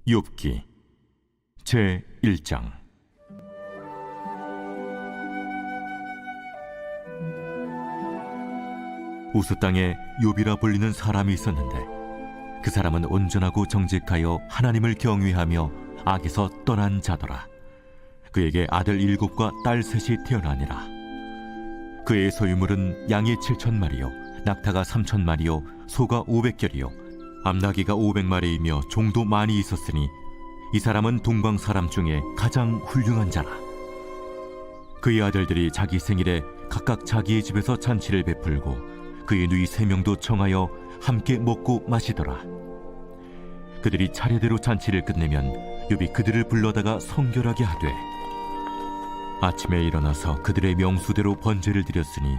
욥기 제1장. 우스 땅에 욥이라 불리는 사람이 있었는데 그 사람은 온전하고 정직하여 하나님을 경외하며 악에서 떠난 자더라. 그에게 아들 7과 딸 3이 태어나니라. 그의 소유물은 양이 7,000마리요 낙타가 3,000마리요 소가 500결이요 암나귀가 500마리이며 종도 많이 있었으니 이 사람은 동방 사람 중에 가장 훌륭한 자라. 그의 아들들이 자기 생일에 각각 자기의 집에서 잔치를 베풀고 그의 누이 3명도 청하여 함께 먹고 마시더라. 그들이 차례대로 잔치를 끝내면 욥이 그들을 불러다가 성결하게 하되 아침에 일어나서 그들의 명수대로 번제를 드렸으니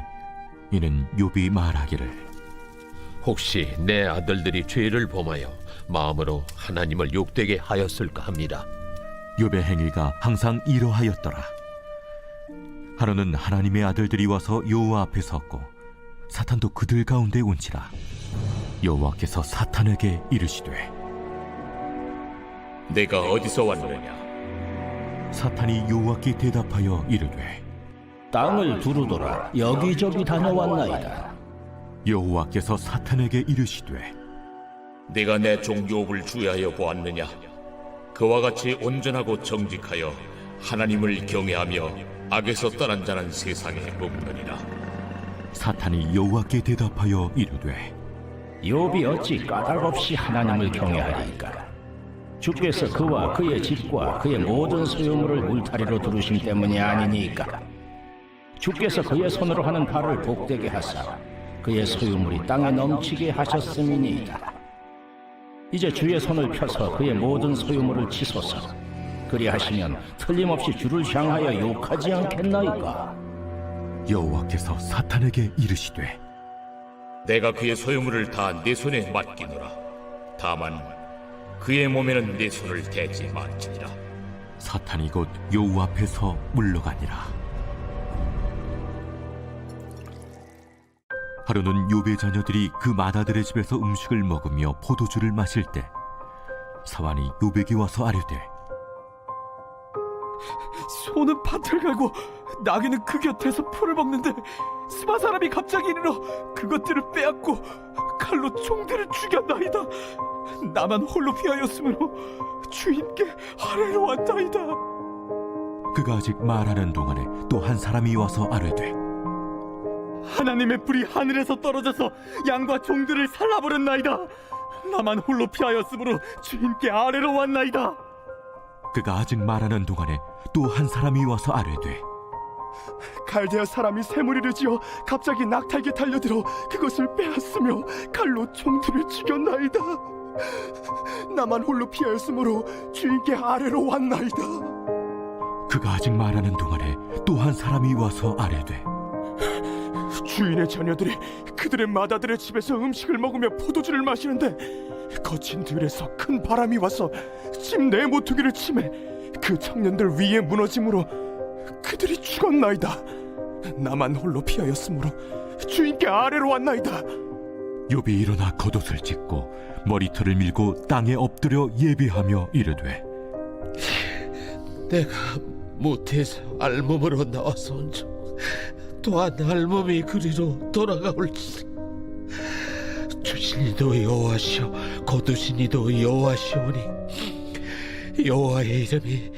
이는 욥이 말하기를 혹시 내 아들들이 죄를 범하여 마음으로 하나님을 욕되게 하였을까 합니다. 욥의 행위가 항상 이러하였더라. 하루는 하나님의 아들들이 와서 여호와 앞에 섰고 사탄도 그들 가운데 온지라. 여호와께서 사탄에게 이르시되 내가 어디서 왔느냐? 사탄이 여호와께 대답하여 이르되 땅을 두루돌아 여기저기 다녀왔나이다. 여호와께서 사탄에게 이르시되 네가 내 종 욥을 주의하여 보았느냐? 그와 같이 온전하고 정직하여 하나님을 경외하며 악에서 떠난 자는 세상에 없느니라. 사탄이 여호와께 대답하여 이르되 욥이 어찌 까닭없이 하나님을 경외하리이까? 주께서 그와 그의 집과 그의 모든 소유물을 울타리로 두르심 때문이 아니니까. 주께서 그의 손으로 하는 발을 복되게 하사 그의 소유물이 땅에 넘치게 하셨음이니이다. 이제 주의 손을 펴서 그의 모든 소유물을 치소서. 그리하시면 틀림없이 주를 향하여 욕하지 않겠나이까? 여호와께서 사탄에게 이르시되 내가 그의 소유물을 다 내 손에 맡기노라. 다만 그의 몸에는 내 손을 대지 말지니라. 사탄이 곧 여호와 앞에서 물러가니라. 하루는 욥의 자녀들이 그 맏아들의 집에서 음식을 먹으며 포도주를 마실 때 사환이 욥에게 와서 아뢰되 소는 밭을 갈고 나귀는 그 곁에서 풀을 먹는데 스바 사람이 갑자기 이르러 그것들을 빼앗고 칼로 종들을 죽였나이다. 나만 홀로 피하였으므로 주인께 아뢰러 왔나이다. 그가 아직 말하는 동안에 또 한 사람이 와서 아뢰되 하나님의 불이 하늘에서 떨어져서 양과 종들을 살라버렸나이다. 나만 홀로 피하였으므로 주인께 아뢰러 왔나이다. 그가 아직 말하는 동안에 또 한 사람이 와서 아뢰되 갈대아 사람이 쇠무리를 지어 갑자기 낙타에게 달려들어 그것을 빼앗으며 칼로 종들을 죽였나이다. 나만 홀로 피하였으므로 주인께 아뢰러 왔나이다. 그가 아직 말하는 동안에 또 한 사람이 와서 아뢰되 주인의 자녀들이 그들의 맏아들의 집에서 음식을 먹으며 포도주를 마시는데 거친 들에서 큰 바람이 와서 집 내 모퉁이를 치매 그 청년들 위에 무너짐으로 그들이 죽었나이다. 나만 홀로 피하였으므로 주인께 아뢰러 왔나이다. 욥이 일어나 겉옷을 찢고 머리털을 밀고 땅에 엎드려 예배하며 이르되 내가 모태에서 알몸으로 나와서온즉 또한 알몸이 그리로 돌아가올지. 주신 이도 여호와시오 거두신 이도 여호와시오니 여호와의 이름이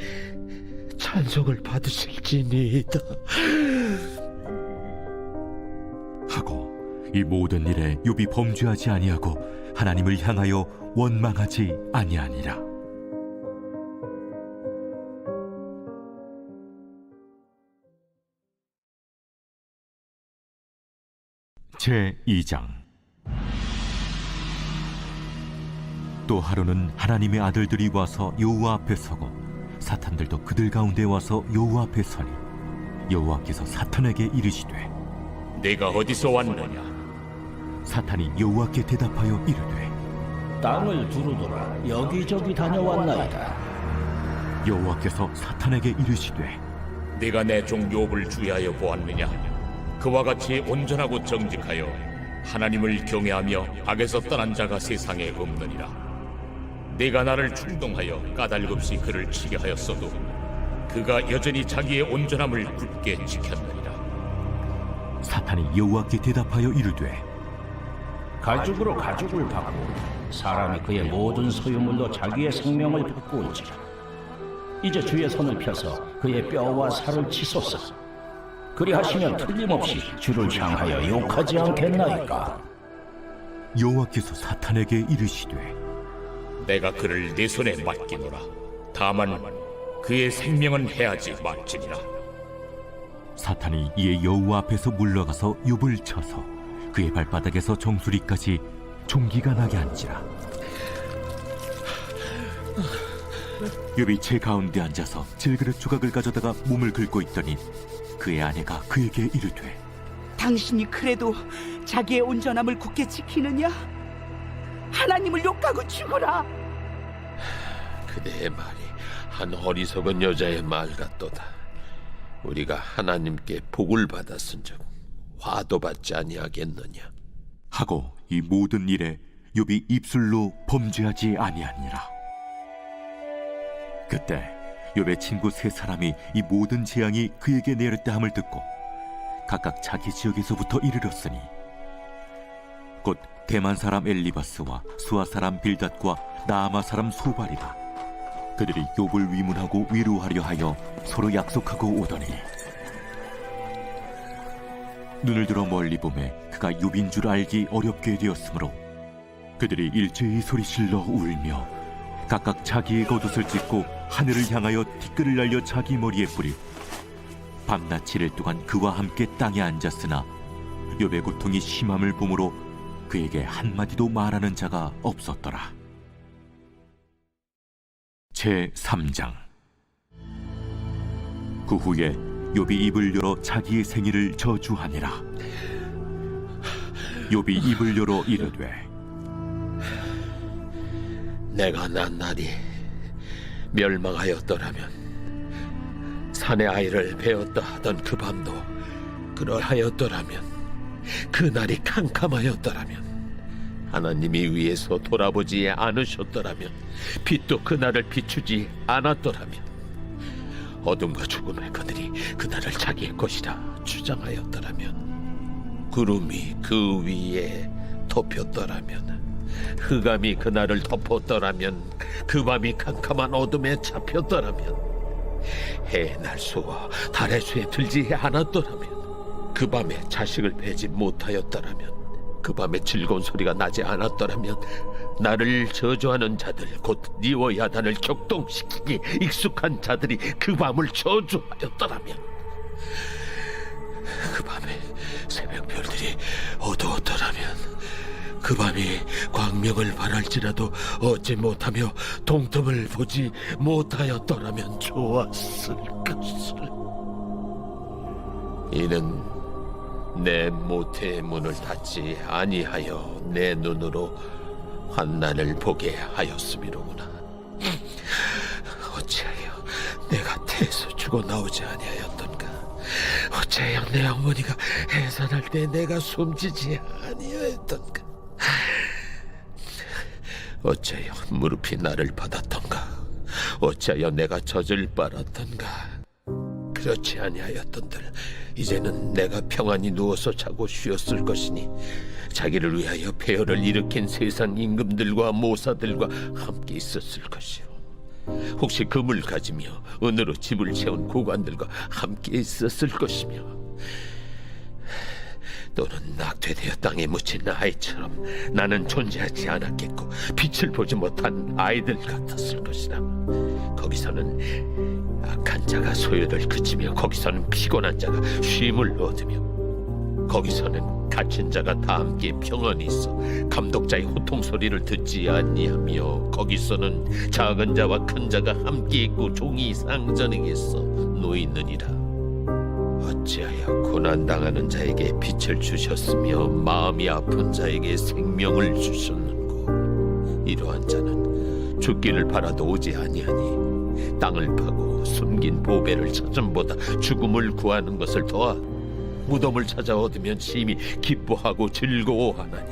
찬송을 받으실지니이다 하고 이 모든 일에 욥이 범죄하지 아니하고 하나님을 향하여 원망하지 아니하니라. 제2장. 또 하루는 하나님의 아들들이 와서 여호와 앞에 서고 사탄들도 그들 가운데 와서 여호와 앞에 서니 여호와께서 사탄에게 이르시되 내가 어디서 왔느냐? 사탄이 여호와께 대답하여 이르되 땅을 두루돌아 여기저기 다녀왔나이다. 여호와께서 사탄에게 이르시되 네가 내 종 욥을 주의하여 보았느냐? 그와 같이 온전하고 정직하여 하나님을 경외하며 악에서 떠난 자가 세상에 없느니라. 내가 나를 충동하여 까닭없이 그를 치게 하였어도 그가 여전히 자기의 온전함을 굳게 지켰느니라. 사탄이 여호와께 대답하여 이르되 가죽으로 가죽을 바꾸고 사람이 그의 모든 소유물로 자기의 생명을 바꾸온지라. 이제 주의 손을 펴서 그의 뼈와 살을 치소서. 그리하시면 틀림없이 주를 향하여 욕하지 않겠나이까. 여호와께서 사탄에게 이르시되 내가 그를 내 손에 맡기노라. 다만 그의 생명은 해하지 말지니라. 사탄이 이에 여호와 앞에서 물러가서 욥을 쳐서 그의 발바닥에서 정수리까지 종기가 나게 한지라. 욥이 제 가운데 앉아서 질그릇 조각을 가져다가 몸을 긁고 있더니 그의 아내가 그에게 이르되 당신이 그래도 자기의 온전함을 굳게 지키느냐? 하나님을 욕하고 죽어라. 그대의 말이 한 어리석은 여자의 말 같도다. 우리가 하나님께 복을 받았은즉 화도 받지 아니하겠느냐. 하고 이 모든 일에 욥이 입술로 범죄하지 아니하니라. 그때 욥의 친구 세 사람이 이 모든 재앙이 그에게 내렸다 함을 듣고 각각 자기 지역에서부터 이르렀으니 곧 대만 사람 엘리바스와 수아 사람 빌닷과 나아마 사람 소발이라. 그들이 욥을 위문하고 위로하려 하여 서로 약속하고 오더니 눈을 들어 멀리 보매 그가 욥인 줄 알기 어렵게 되었으므로 그들이 일제히 소리질러 울며 각각 자기의 겉옷을 찢고 하늘을 향하여 티끌을 날려 자기 머리에 뿌리고 밤낮 7일 동안 그와 함께 땅에 앉았으나 욥의 고통이 심함을 보므로 그에게 한마디도 말하는 자가 없었더라. 제3장. 그 후에 욥이 입을 열어 자기의 생일을 저주하니라. 욥이 입을 열어 이르되 내가 난 날이 멸망하였더라면 산의 아이를 베었다 하던 그 밤도 그러하였더라면 그 날이 캄캄하였더라면 하나님이 위에서 돌아보지 않으셨더라면 빛도 그 날을 비추지 않았더라면 어둠과 죽음의 그들이 그 날을 자기의 것이라 주장하였더라면 구름이 그 위에 덮였더라면 흑암이 그 날을 덮었더라면 그 밤이 캄캄한 어둠에 잡혔더라면 해의 날수와 달의 수에 들지 않았더라면 그 밤에 자식을 베지 못하였더라면 그 밤에 즐거운 소리가 나지 않았더라면 나를 저주하는 자들 곧 니워 야단을 격동시키기 익숙한 자들이 그 밤을 저주하였더라면 그 밤에 새벽별들이 어두웠더라면 그 밤이 광명을 발할지라도 얻지 못하며 동틈을 보지 못하였더라면 좋았을 것을. 이는 내 모태의 문을 닫지 아니하여 내 눈으로 환난을 보게 하였음이로구나. 어찌하여 내가 태에서 죽어 나오지 아니하였던가. 어찌하여 내 어머니가 해산할 때 내가 숨지지 아니하였던가. 어찌하여 무릎이 나를 받았던가. 어찌하여 내가 젖을 빨았던가. 그렇지 아니하였던들 이제는 내가 평안히 누워서 자고 쉬었을 것이니 자기를 위하여 폐허를 일으킨 세상 임금들과 모사들과 함께 있었을 것이요 혹시 금을 가지며 은으로 집을 채운 고관들과 함께 있었을 것이며 또는 낙태되어 땅에 묻힌 아이처럼 나는 존재하지 않았겠고 빛을 보지 못한 아이들 같았을 것이다. 거기서는 악한 자가 소유를 그치며 거기서는 피곤한 자가 쉼을 얻으며 거기서는 갇힌 자가 다 함께 평안히 있어 감독자의 호통 소리를 듣지 아니하며 거기서는 작은 자와 큰 자가 함께 있고 종이 상전에게서 놓이느니라. 어찌하여 고난당하는 자에게 빛을 주셨으며 마음이 아픈 자에게 생명을 주셨는고. 이러한 자는 죽기를 바라도 오지 아니하니 땅을 파고 숨긴 보배를 찾음보다 죽음을 구하는 것을 더하 무덤을 찾아 얻으면 심히 기뻐하고 즐거워하나니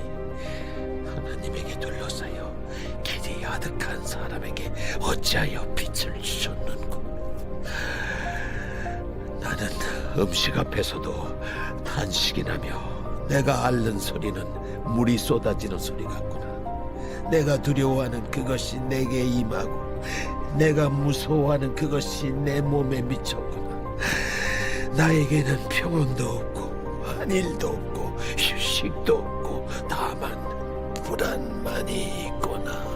하나님에게 둘러싸여 길이 아득한 사람에게 어찌하여 빛을 주셨는고. 나는 음식 앞에서도 탄식이 나며 내가 앓는 소리는 물이 쏟아지는 소리 같구나. 내가 두려워하는 그것이 내게 임하고 내가 무서워하는 그것이 내 몸에 미쳤구나. 나에게는 평온도 없고 안일도 없고 휴식도 없고 다만 불안만이 있구나.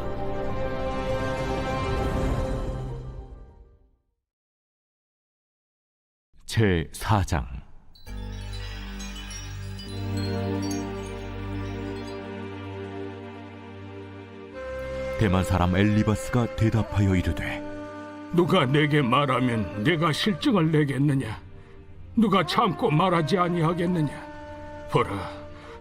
제4장. 대만 사람 엘리바스가 대답하여 이르되, 누가 내게 말하면 내가 실증을 내겠느냐? 누가 참고 말하지 아니하겠느냐? 보라,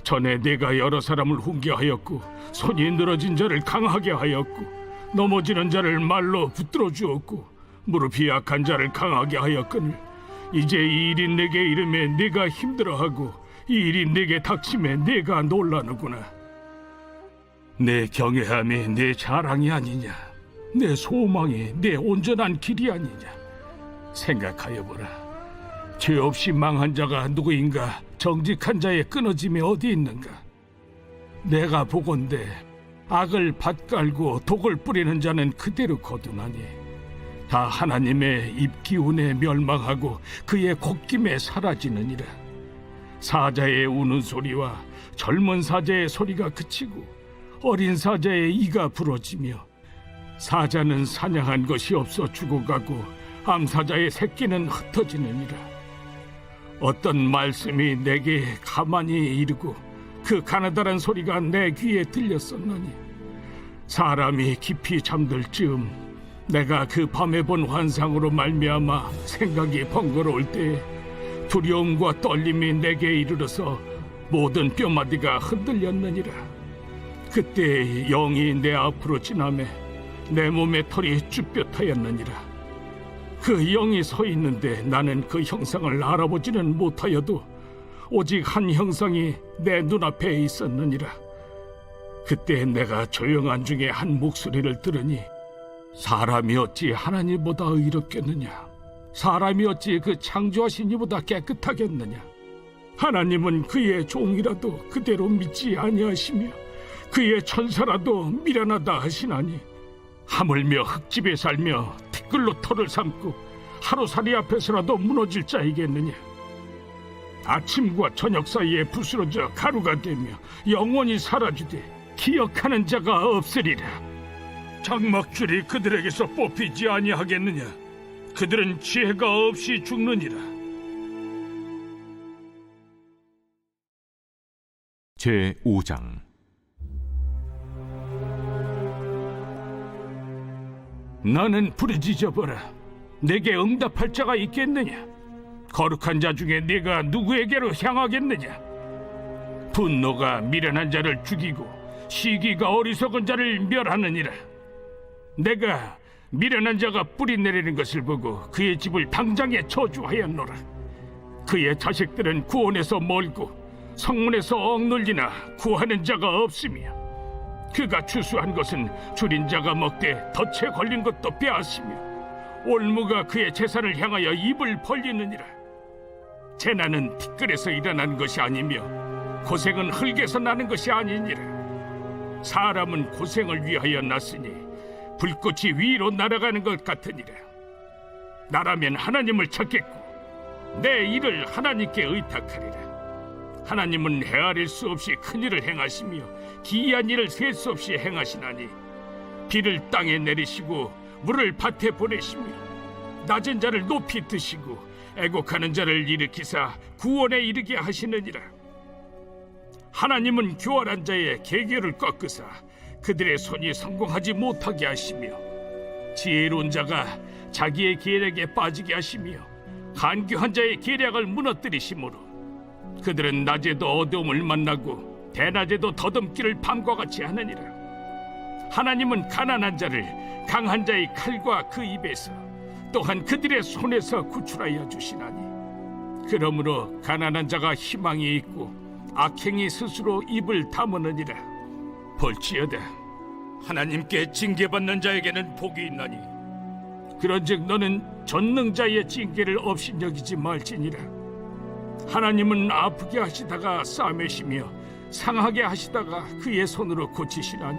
전에 내가 여러 사람을 훈계하였고 손이 늘어진 자를 강하게 하였고 넘어지는 자를 말로 붙들어 주었고 무릎이 약한 자를 강하게 하였거늘 이제 이 일이 내게 이름에 내가 힘들어하고 이 일이 내게 닥침에 내가 놀라는구나. 내 경외함이 내 자랑이 아니냐? 내 소망이 내 온전한 길이 아니냐? 생각하여 보라. 죄 없이 망한 자가 누구인가? 정직한 자의 끊어짐이 어디 있는가? 내가 보건대 악을 밭갈고 독을 뿌리는 자는 그대로 거두나니 다 하나님의 입기운에 멸망하고 그의 콧김에 사라지느니라. 사자의 우는 소리와 젊은 사자의 소리가 그치고 어린 사자의 이가 부러지며 사자는 사냥한 것이 없어 죽어가고 암사자의 새끼는 흩어지느니라. 어떤 말씀이 내게 가만히 이르고 그 가나다란 소리가 내 귀에 들렸었노니 사람이 깊이 잠들 즈음 내가 그 밤에 본 환상으로 말미암아 생각이 번거로울 때에 두려움과 떨림이 내게 이르러서 모든 뼈마디가 흔들렸느니라. 그때 영이 내 앞으로 지나매 내 몸의 털이 쭈뼛하였느니라. 그 영이 서 있는데 나는 그 형상을 알아보지는 못하여도 오직 한 형상이 내 눈앞에 있었느니라. 그때 내가 조용한 중에 한 목소리를 들으니 사람이 어찌 하나님보다 의롭겠느냐? 사람이 어찌 그 창조하신 이보다 깨끗하겠느냐? 하나님은 그의 종이라도 그대로 믿지 아니하시며 그의 천사라도 미련하다 하시나니 하물며 흙집에 살며 티끌로 털을 삼고 하루살이 앞에서라도 무너질 자이겠느냐? 아침과 저녁 사이에 부스러져 가루가 되며 영원히 사라지되 기억하는 자가 없으리라. 장막줄이 그들에게서 뽑히지 아니하겠느냐? 그들은 지혜가 없이 죽느니라. 제5장. 나는 부르짖어보라. 내게 응답할 자가 있겠느냐? 거룩한 자 중에 네가 누구에게로 향하겠느냐? 분노가 미련한 자를 죽이고 시기가 어리석은 자를 멸하느니라. 내가 미련한 자가 뿌리 내리는 것을 보고 그의 집을 당장에 저주하였노라. 그의 자식들은 구원에서 멀고 성문에서 억눌리나 구하는 자가 없으며 그가 추수한 것은 줄인 자가 먹되 덫에 걸린 것도 빼앗으며 올무가 그의 재산을 향하여 입을 벌리느니라. 재난은 티끌에서 일어나는 것이 아니며 고생은 흙에서 나는 것이 아니니라. 사람은 고생을 위하여 났으니 불꽃이 위로 날아가는 것 같으니라. 나라면 하나님을 찾겠고 내 일을 하나님께 의탁하리라. 하나님은 헤아릴 수 없이 큰 일을 행하시며 기이한 일을 셀 수 없이 행하시나니 비를 땅에 내리시고 물을 밭에 보내시며 낮은 자를 높이 드시고 애곡하는 자를 일으키사 구원에 이르게 하시느니라. 하나님은 교활한 자의 계계를 꺾으사 그들의 손이 성공하지 못하게 하시며 지혜로운 자가 자기의 계략에 빠지게 하시며 간교한 자의 계략을 무너뜨리시므로 그들은 낮에도 어두움을 만나고 대낮에도 더듬기를 밤과 같이 하느니라. 하나님은 가난한 자를 강한 자의 칼과 그 입에서 또한 그들의 손에서 구출하여 주시나니 그러므로 가난한 자가 희망이 있고 악행이 스스로 입을 다무느니라. 볼지어다 하나님께 징계받는 자에게는 복이 있나니 그런즉 너는 전능자의 징계를 없이 여기지 말지니라. 하나님은 아프게 하시다가 싸매시며 상하게 하시다가 그의 손으로 고치시나니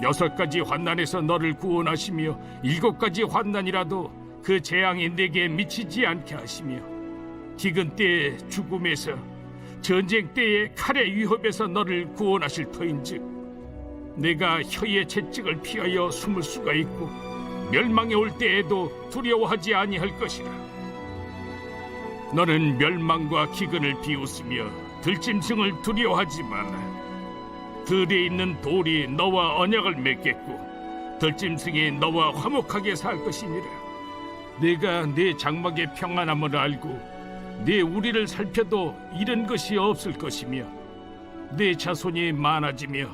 6가지 환난에서 너를 구원하시며 7가지 환난이라도 그 재앙이 내게 미치지 않게 하시며 기근 때의 죽음에서 전쟁 때의 칼의 위협에서 너를 구원하실 터인즉 내가 혀의 채찍을 피하여 숨을 수가 있고 멸망에 올 때에도 두려워하지 아니할 것이라. 너는 멸망과 기근을 비웃으며 들짐승을 두려워하지 말라. 들에 있는 돌이 너와 언약을 맺겠고 들짐승이 너와 화목하게 살 것이니라. 내가 네 장막의 평안함을 알고 네 우리를 살펴도 잃은 것이 없을 것이며 네 자손이 많아지며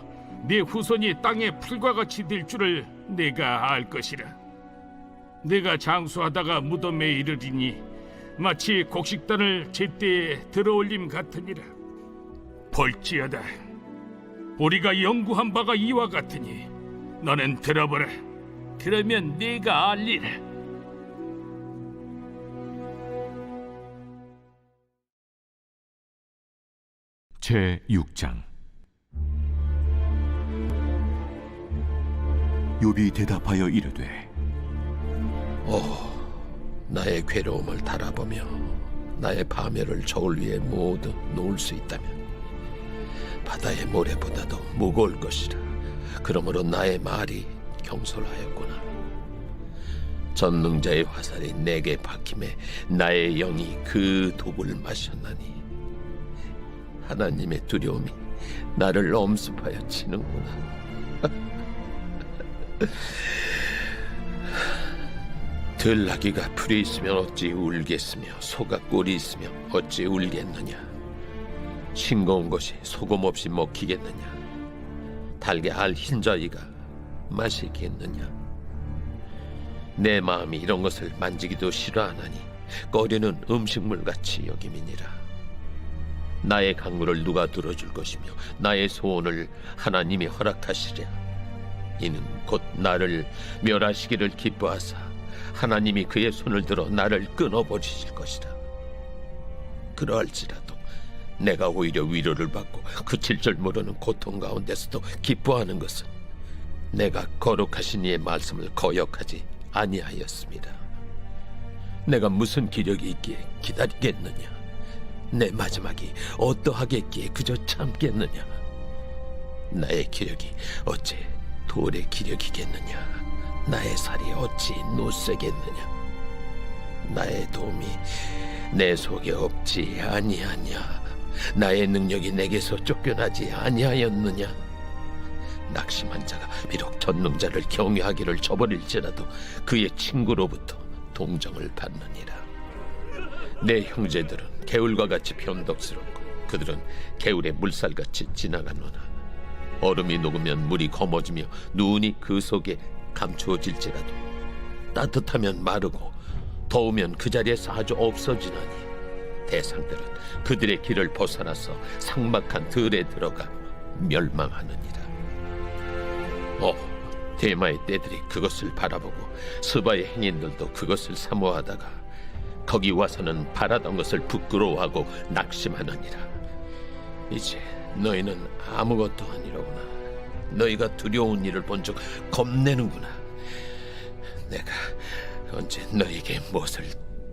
네 후손이 땅의 풀과 같이 될 줄을 내가 알 것이라. 내가 장수하다가 무덤에 이르리니 마치 곡식단을 제때에 들어올림 같으니라. 볼지어다 우리가 연구한 바가 이와 같으니 너는 들어보라. 그러면 네가 알리라. 제6장. 욥이 대답하여 이르되 나의 괴로움을 달아보며 나의 파멸을 저울 위에 모두 놓을 수 있다면 바다의 모래보다도 무거울 것이라. 그러므로 나의 말이 경솔하였구나. 전능자의 화살이 내게 박힘에 나의 영이 그 독을 마셨나니 하나님의 두려움이 나를 엄습하여 치는구나. 들나귀가 풀이 있으면 어찌 울겠으며 소가 꿀이 있으면 어찌 울겠느냐. 싱거운 것이 소금 없이 먹히겠느냐. 달게 알 흰자위가 마시겠느냐. 내 마음이 이런 것을 만지기도 싫어하나니 꺼리는 음식물같이 여김이니라. 나의 강물을 누가 들어줄 것이며 나의 소원을 하나님이 허락하시랴. 이는 곧 나를 멸하시기를 기뻐하사 하나님이 그의 손을 들어 나를 끊어버리실 것이라. 그러할지라도 내가 오히려 위로를 받고 그칠 줄 모르는 고통 가운데서도 기뻐하는 것은 내가 거룩하신 이의 말씀을 거역하지 아니하였습니다. 내가 무슨 기력이 있기에 기다리겠느냐. 내 마지막이 어떠하겠기에 그저 참겠느냐. 나의 기력이 어찌 돌의 기력이겠느냐. 나의 살이 어찌 노쇠겠느냐. 나의 도움이 내 속에 없지 아니하냐. 나의 능력이 내게서 쫓겨나지 아니하였느냐. 낙심한 자가 비록 전능자를 경외하기를 저버릴지라도 그의 친구로부터 동정을 받느니라. 내 형제들은 개울과 같이 변덕스럽고 그들은 개울의 물살같이 지나가노나 얼음이 녹으면 물이 검어지며 눈이 그 속에 감추어질지라도 따뜻하면 마르고 더우면 그 자리에서 아주 없어지나니 대상들은 그들의 길을 벗어나서 삭막한 들에 들어가 멸망하느니라. 대마의 떼들이 그것을 바라보고 스바의 행인들도 그것을 사모하다가 거기 와서는 바라던 것을 부끄러워하고 낙심하느니라. 이제 너희는 아무것도 아니로구나. 너희가 두려운 일을 본즉 겁내는구나. 내가 언제 너희에게 무엇을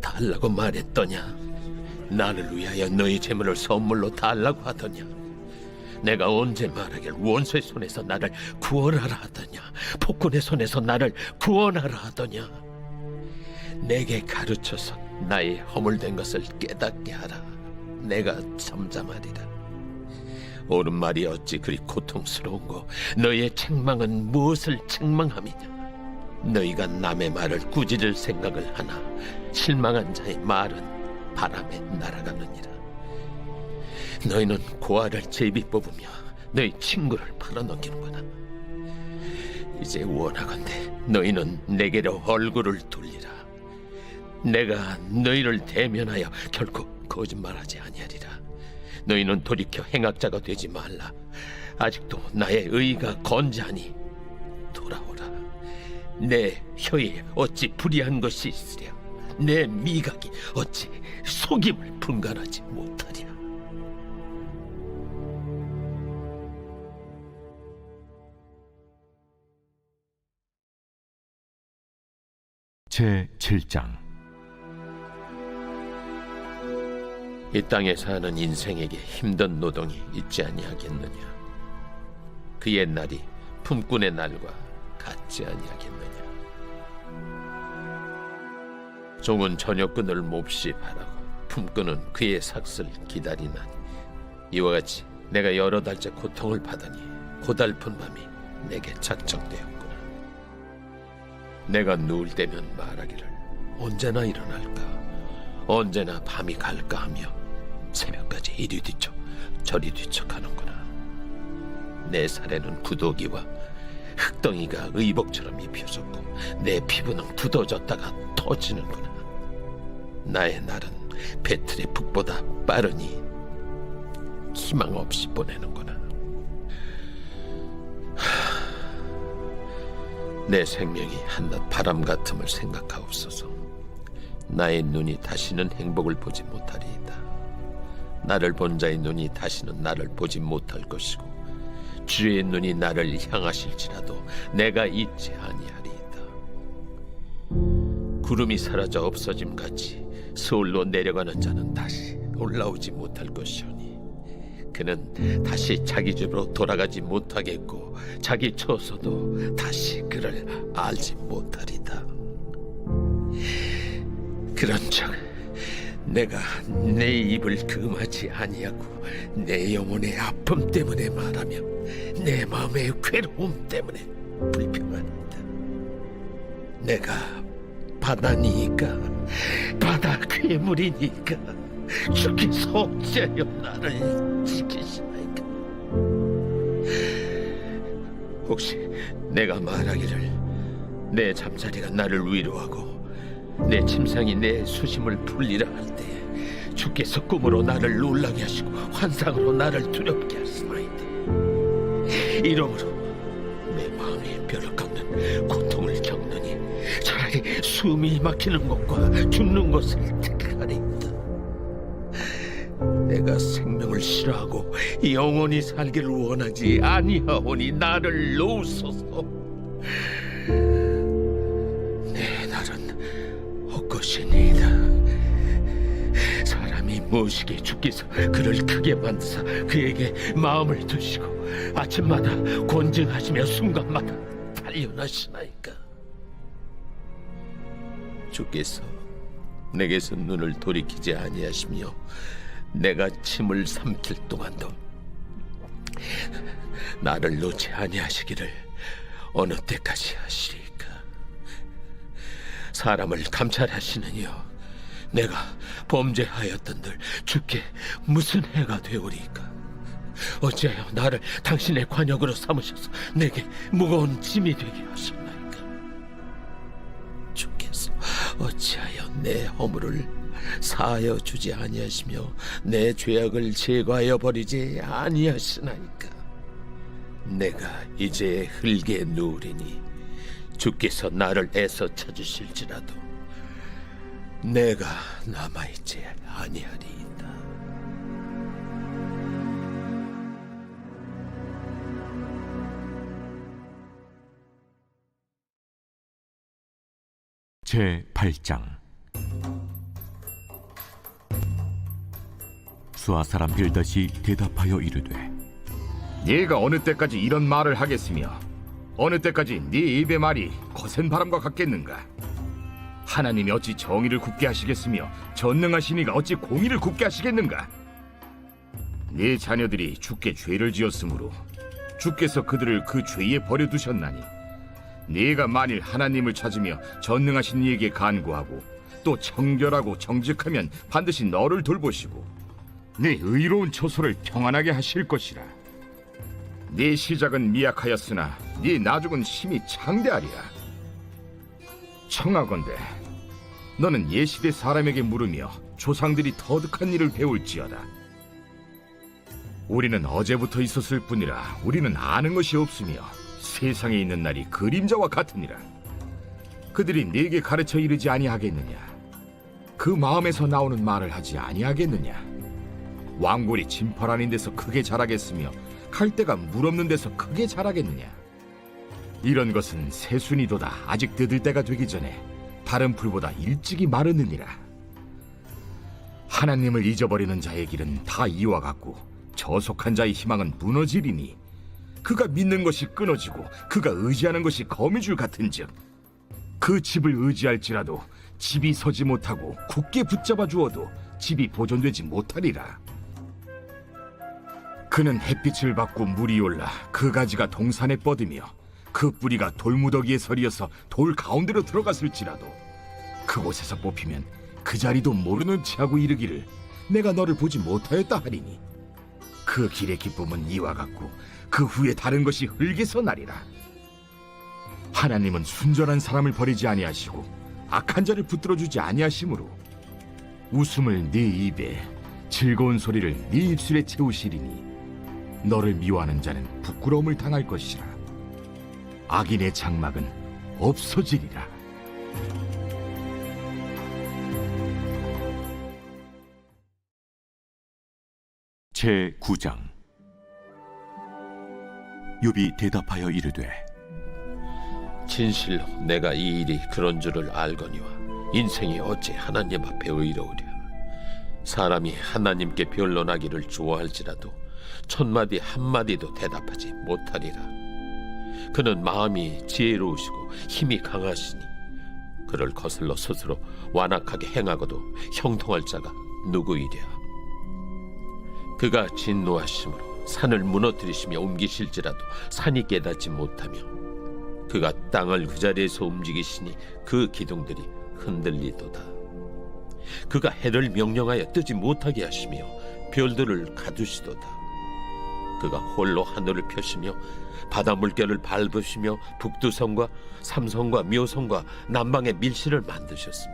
달라고 말했더냐. 나를 위하여 너희 재물을 선물로 달라고 하더냐. 내가 언제 말하길 원수의 손에서 나를 구원하라 하더냐. 폭군의 손에서 나를 구원하라 하더냐. 내게 가르쳐서 나의 허물된 것을 깨닫게 하라. 내가 잠잠하리라. 옳은 말이 어찌 그리 고통스러운고 너희의 책망은 무엇을 책망함이냐. 너희가 남의 말을 꾸짖을 생각을 하나 실망한 자의 말은 바람에 날아가느니라. 너희는 고아를 제비 뽑으며 너희 친구를 팔아넘기는구나. 이제 원하건대 너희는 내게로 얼굴을 돌리라. 내가 너희를 대면하여 결코 거짓말하지 아니하리라. 너희는 돌이켜 행악자가 되지 말라. 아직도 나의 의가 건재하니 돌아오라. 내 혀에 어찌 불의한 것이 있으랴. 내 미각이 어찌 속임을 분간하지 못하랴. 제 7장. 이 땅에 사는 인생에게 힘든 노동이 있지 아니하겠느냐. 그의 날이 품꾼의 날과 같지 아니하겠느냐. 종은 저녁근을 몹시 바라고 품꾼은 그의 삭슬 기다리나니 이와 같이 내가 여러 달째 고통을 받으니 고달픈 밤이 내게 작정되었구나. 내가 누울 때면 말하기를 언제나 일어날까, 언제나 밤이 갈까 하며 새벽까지 이리 뒤척 저리 뒤척하는구나. 내 살에는 구더기와 흙덩이가 의복처럼 입혀졌고 내 피부는 굳어졌다가 터지는구나. 나의 날은 배틀의 북보다 빠르니 희망 없이 보내는구나. 내 생명이 한낱 바람 같음을 생각하옵소서. 나의 눈이 다시는 행복을 보지 못하리이다. 나를 본 자의 눈이 다시는 나를 보지 못할 것이고 주의 눈이 나를 향하실지라도 내가 잊지 아니하리이다. 구름이 사라져 없어짐같이 서울로 내려가는 자는 다시 올라오지 못할 것이오니 그는 다시 자기 집으로 돌아가지 못하겠고 자기 처소도 다시 그를 알지 못하리다. 그런즉 내가 내 입을 금하지 아니하고 내 영혼의 아픔 때문에 말하며 내 마음의 괴로움 때문에 불평하리이다. 내가 바다니까 바다 괴물이니까 주께서 어찌하여 나를 지키시나이까. 혹시 내가 말하기를 내 잠자리가 나를 위로하고 내 침상이 내 수심을 풀리라 할 때에 주께서 꿈으로 나를 놀라게 하시고 환상으로 나를 두렵게 하시나이다. 이러므로 내 마음이 벼락 깎는 고통을 겪느니 차라리 숨이 막히는 것과 죽는 것을 택하리이다. 내가 생명을 싫어하고 영원히 살기를 원하지 아니하오니 나를 놓으소서. 내 날은 헛것이니이다. 사람이 무엇이기에 주께서 그를 크게 만드사 그에게 마음을 두시고 아침마다 권증하시며 순간마다 단련하시나이까. 주께서 내게서 눈을 돌이키지 아니하시며 내가 침을 삼킬 동안도 나를 놓지 아니하시기를 어느 때까지 하시리까. 사람을 감찰하시는 이여, 내가 범죄하였던들 주께 무슨 해가 되오리까. 어찌하여 나를 당신의 관역으로 삼으셔서 내게 무거운 짐이 되게 하셨나이까. 주께서 어찌하여 내 허물을 사하여 주지 아니하시며 내 죄악을 제거하여 버리지 아니하시나이까. 내가 이제 흙에 누우리니 주께서 나를 애써 찾으실지라도 내가 남아있지 아니하리이다. 제 8장. 수아 사람 빌닷이 대답하여 이르되 네가 어느 때까지 이런 말을 하겠으며 어느 때까지 네 입의 말이 거센 바람과 같겠는가? 하나님이 어찌 정의를 굳게 하시겠으며 전능하신 이가 어찌 공의를 굳게 하시겠는가? 네 자녀들이 주께 죄를 지었으므로 주께서 그들을 그 죄에 버려두셨나니 네가 만일 하나님을 찾으며 전능하신 이에게 간구하고 또 청결하고 정직하면 반드시 너를 돌보시고 네 의로운 처소를 평안하게 하실 것이라. 네 시작은 미약하였으나 네 나중은 심히 창대하리라. 청하건대 너는 예시대 사람에게 물으며 조상들이 터득한 일을 배울지어다. 우리는 어제부터 있었을 뿐이라 우리는 아는 것이 없으며 세상에 있는 날이 그림자와 같으니라. 그들이 네게 가르쳐 이르지 아니하겠느냐? 그 마음에서 나오는 말을 하지 아니하겠느냐? 왕골이 진펄 아닌 데서 크게 자라겠으며 갈대가 물 없는 데서 크게 자라겠느냐? 이런 것은 새순이도다 아직 뜯을 때가 되기 전에 다른 풀보다 일찍이 마르느니라. 하나님을 잊어버리는 자의 길은 다 이와 같고 저속한 자의 희망은 무너지리니 그가 믿는 것이 끊어지고 그가 의지하는 것이 거미줄 같은즉 그 집을 의지할지라도 집이 서지 못하고 굳게 붙잡아 주어도 집이 보존되지 못하리라. 그는 햇빛을 받고 물이 올라 그 가지가 동산에 뻗으며 그 뿌리가 돌무더기에 서리어서 돌 가운데로 들어갔을지라도 그곳에서 뽑히면 그 자리도 모르는 체하고 이르기를 내가 너를 보지 못하였다 하리니 그 길의 기쁨은 이와 같고 그 후에 다른 것이 흙에서 나리라. 하나님은 순전한 사람을 버리지 아니하시고 악한 자를 붙들어주지 아니하심으로 웃음을 네 입에 즐거운 소리를 네 입술에 채우시리니 너를 미워하는 자는 부끄러움을 당할 것이라. 악인의 장막은 없어지리라. 제9장. 욥이 대답하여 이르되 진실로 내가 이 일이 그런 줄을 알거니와 인생이 어찌 하나님 앞에 의로우랴. 사람이 하나님께 변론하기를 좋아할지라도 천마디 한마디도 대답하지 못하리라. 그는 마음이 지혜로우시고 힘이 강하시니 그를 거슬러 스스로 완악하게 행하고도 형통할 자가 누구이랴. 그가 진노하심으로 산을 무너뜨리시며 옮기실지라도 산이 깨닫지 못하며 그가 땅을 그 자리에서 움직이시니 그 기둥들이 흔들리도다. 그가 해를 명령하여 뜨지 못하게 하시며 별들을 가두시도다. 그가 홀로 하늘을 펴시며 바다 물결을 밟으시며 북두성과 삼성과 묘성과 남방의 밀실을 만드셨으며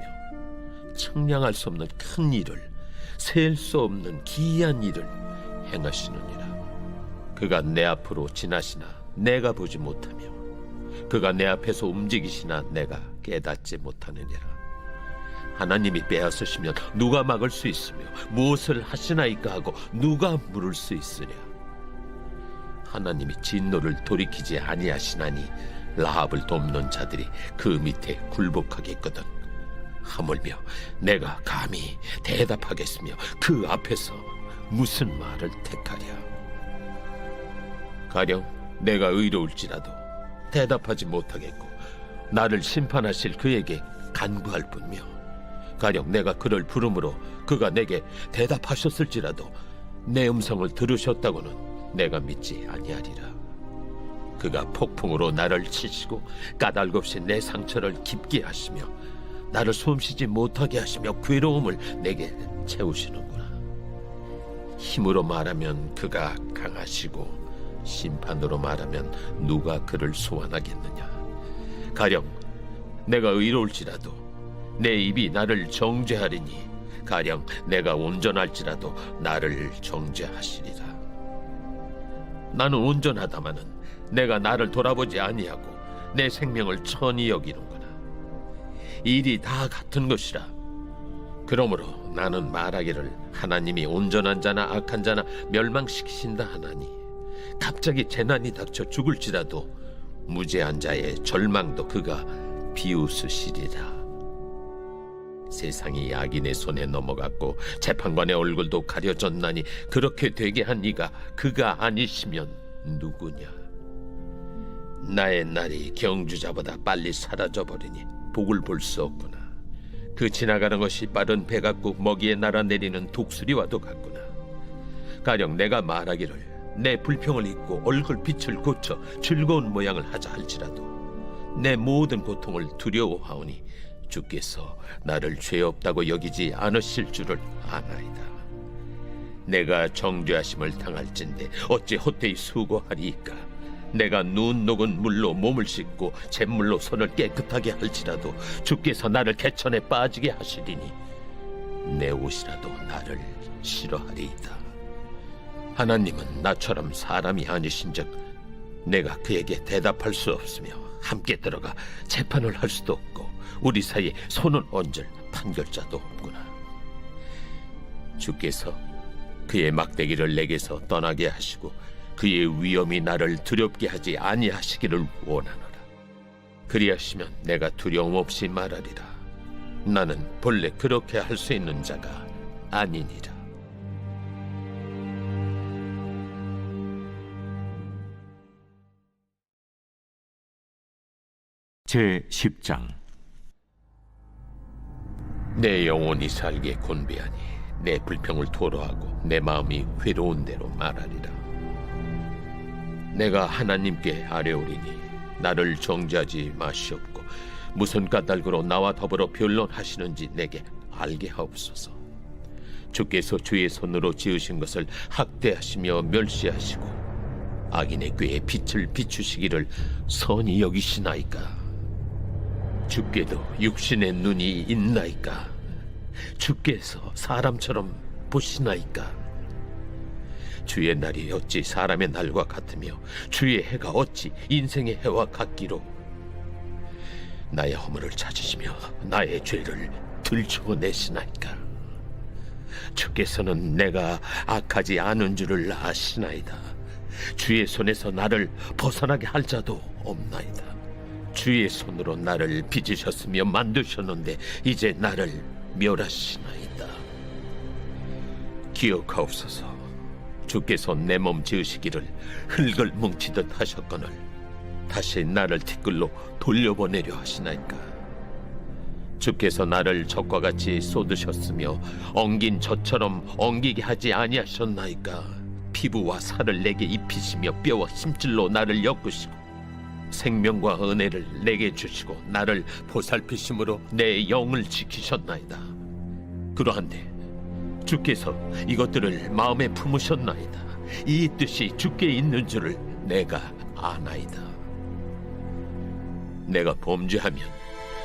측량할 수 없는 큰 일을 셀 수 없는 기이한 일을 행하시느니라. 그가 내 앞으로 지나시나 내가 보지 못하며 그가 내 앞에서 움직이시나 내가 깨닫지 못하느니라. 하나님이 빼앗으시면 누가 막을 수 있으며 무엇을 하시나이까 하고 누가 물을 수 있으랴. 하나님이 진노를 돌이키지 아니하시나니 라합을 돕는 자들이 그 밑에 굴복하겠거든. 하물며 내가 감히 대답하겠으며 그 앞에서 무슨 말을 택하랴. 가령 내가 의로울지라도 대답하지 못하겠고 나를 심판하실 그에게 간구할 뿐이며 가령 내가 그를 부름으로 그가 내게 대답하셨을지라도 내 음성을 들으셨다고는 내가 믿지 아니하리라. 그가 폭풍으로 나를 치시고 까닭없이 내 상처를 깊게 하시며 나를 숨쉬지 못하게 하시며 괴로움을 내게 채우시는구나. 힘으로 말하면 그가 강하시고 심판으로 말하면 누가 그를 소환하겠느냐. 가령 내가 의로울지라도 내 입이 나를 정죄하리니 가령 내가 온전할지라도 나를 정죄하시리라. 나는 온전하다마는 내가 나를 돌아보지 아니하고 내 생명을 천히 여기는구나. 일이 다 같은 것이라. 그러므로 나는 말하기를 하나님이 온전한 자나 악한 자나 멸망시키신다 하나니 갑자기 재난이 닥쳐 죽을지라도 무죄한 자의 절망도 그가 비웃으시리라. 세상이 악인의 손에 넘어갔고 재판관의 얼굴도 가려졌나니 그렇게 되게 한 이가 그가 아니시면 누구냐. 나의 날이 경주자보다 빨리 사라져버리니 복을 볼 수 없구나. 그 지나가는 것이 빠른 배 같고 먹이에 날아내리는 독수리와도 같구나. 가령 내가 말하기를 내 불평을 잊고 얼굴빛을 고쳐 즐거운 모양을 하자 할지라도 내 모든 고통을 두려워하오니 주께서 나를 죄 없다고 여기지 않으실 줄을 아나이다. 내가 정죄하심을 당할진대 어찌 헛되이 수고하리이까. 내가 눈 녹은 물로 몸을 씻고 잿물로 손을 깨끗하게 할지라도 주께서 나를 개천에 빠지게 하시리니 내 옷이라도 나를 싫어하리이다. 하나님은 나처럼 사람이 아니신즉 내가 그에게 대답할 수 없으며 함께 들어가 재판을 할 수도 없고 우리 사이에 손을 얹을 판결자도 없구나. 주께서 그의 막대기를 내게서 떠나게 하시고 그의 위엄이 나를 두렵게 하지 아니하시기를 원하노라. 그리하시면 내가 두려움 없이 말하리라. 나는 본래 그렇게 할 수 있는 자가 아니니라. 제 10장. 내 영혼이 살게 곤배하니 내 불평을 토로하고 내 마음이 괴로운 대로 말하리라. 내가 하나님께 아뢰오리니 나를 정죄하지 마시옵고 무슨 까닭으로 나와 더불어 변론하시는지 내게 알게 하옵소서. 주께서 주의 손으로 지으신 것을 학대하시며 멸시하시고 악인의 꾀에 빛을 비추시기를 선히 여기시나이까. 주께도 육신의 눈이 있나이까. 주께서 사람처럼 보시나이까. 주의 날이 어찌 사람의 날과 같으며 주의 해가 어찌 인생의 해와 같기로. 나의 허물을 찾으시며 나의 죄를 들춰내시나이까. 주께서는 내가 악하지 않은 줄을 아시나이다. 주의 손에서 나를 벗어나게 할 자도 없나이다. 주의 손으로 나를 빚으셨으며 만드셨는데 이제 나를 멸하시나이다. 기억하옵소서. 주께서 내 몸 지으시기를 흙을 뭉치듯 하셨거늘 다시 나를 티끌로 돌려보내려 하시나이까. 주께서 나를 젖과 같이 쏟으셨으며 엉긴 젖처럼 엉기게 하지 아니하셨나이까. 피부와 살을 내게 입히시며 뼈와 심줄로 나를 엮으시고 생명과 은혜를 내게 주시고 나를 보살피심으로 내 영을 지키셨나이다. 그러한데 주께서 이것들을 마음에 품으셨나이다. 이 뜻이 주께 있는 줄을 내가 아나이다. 내가 범죄하면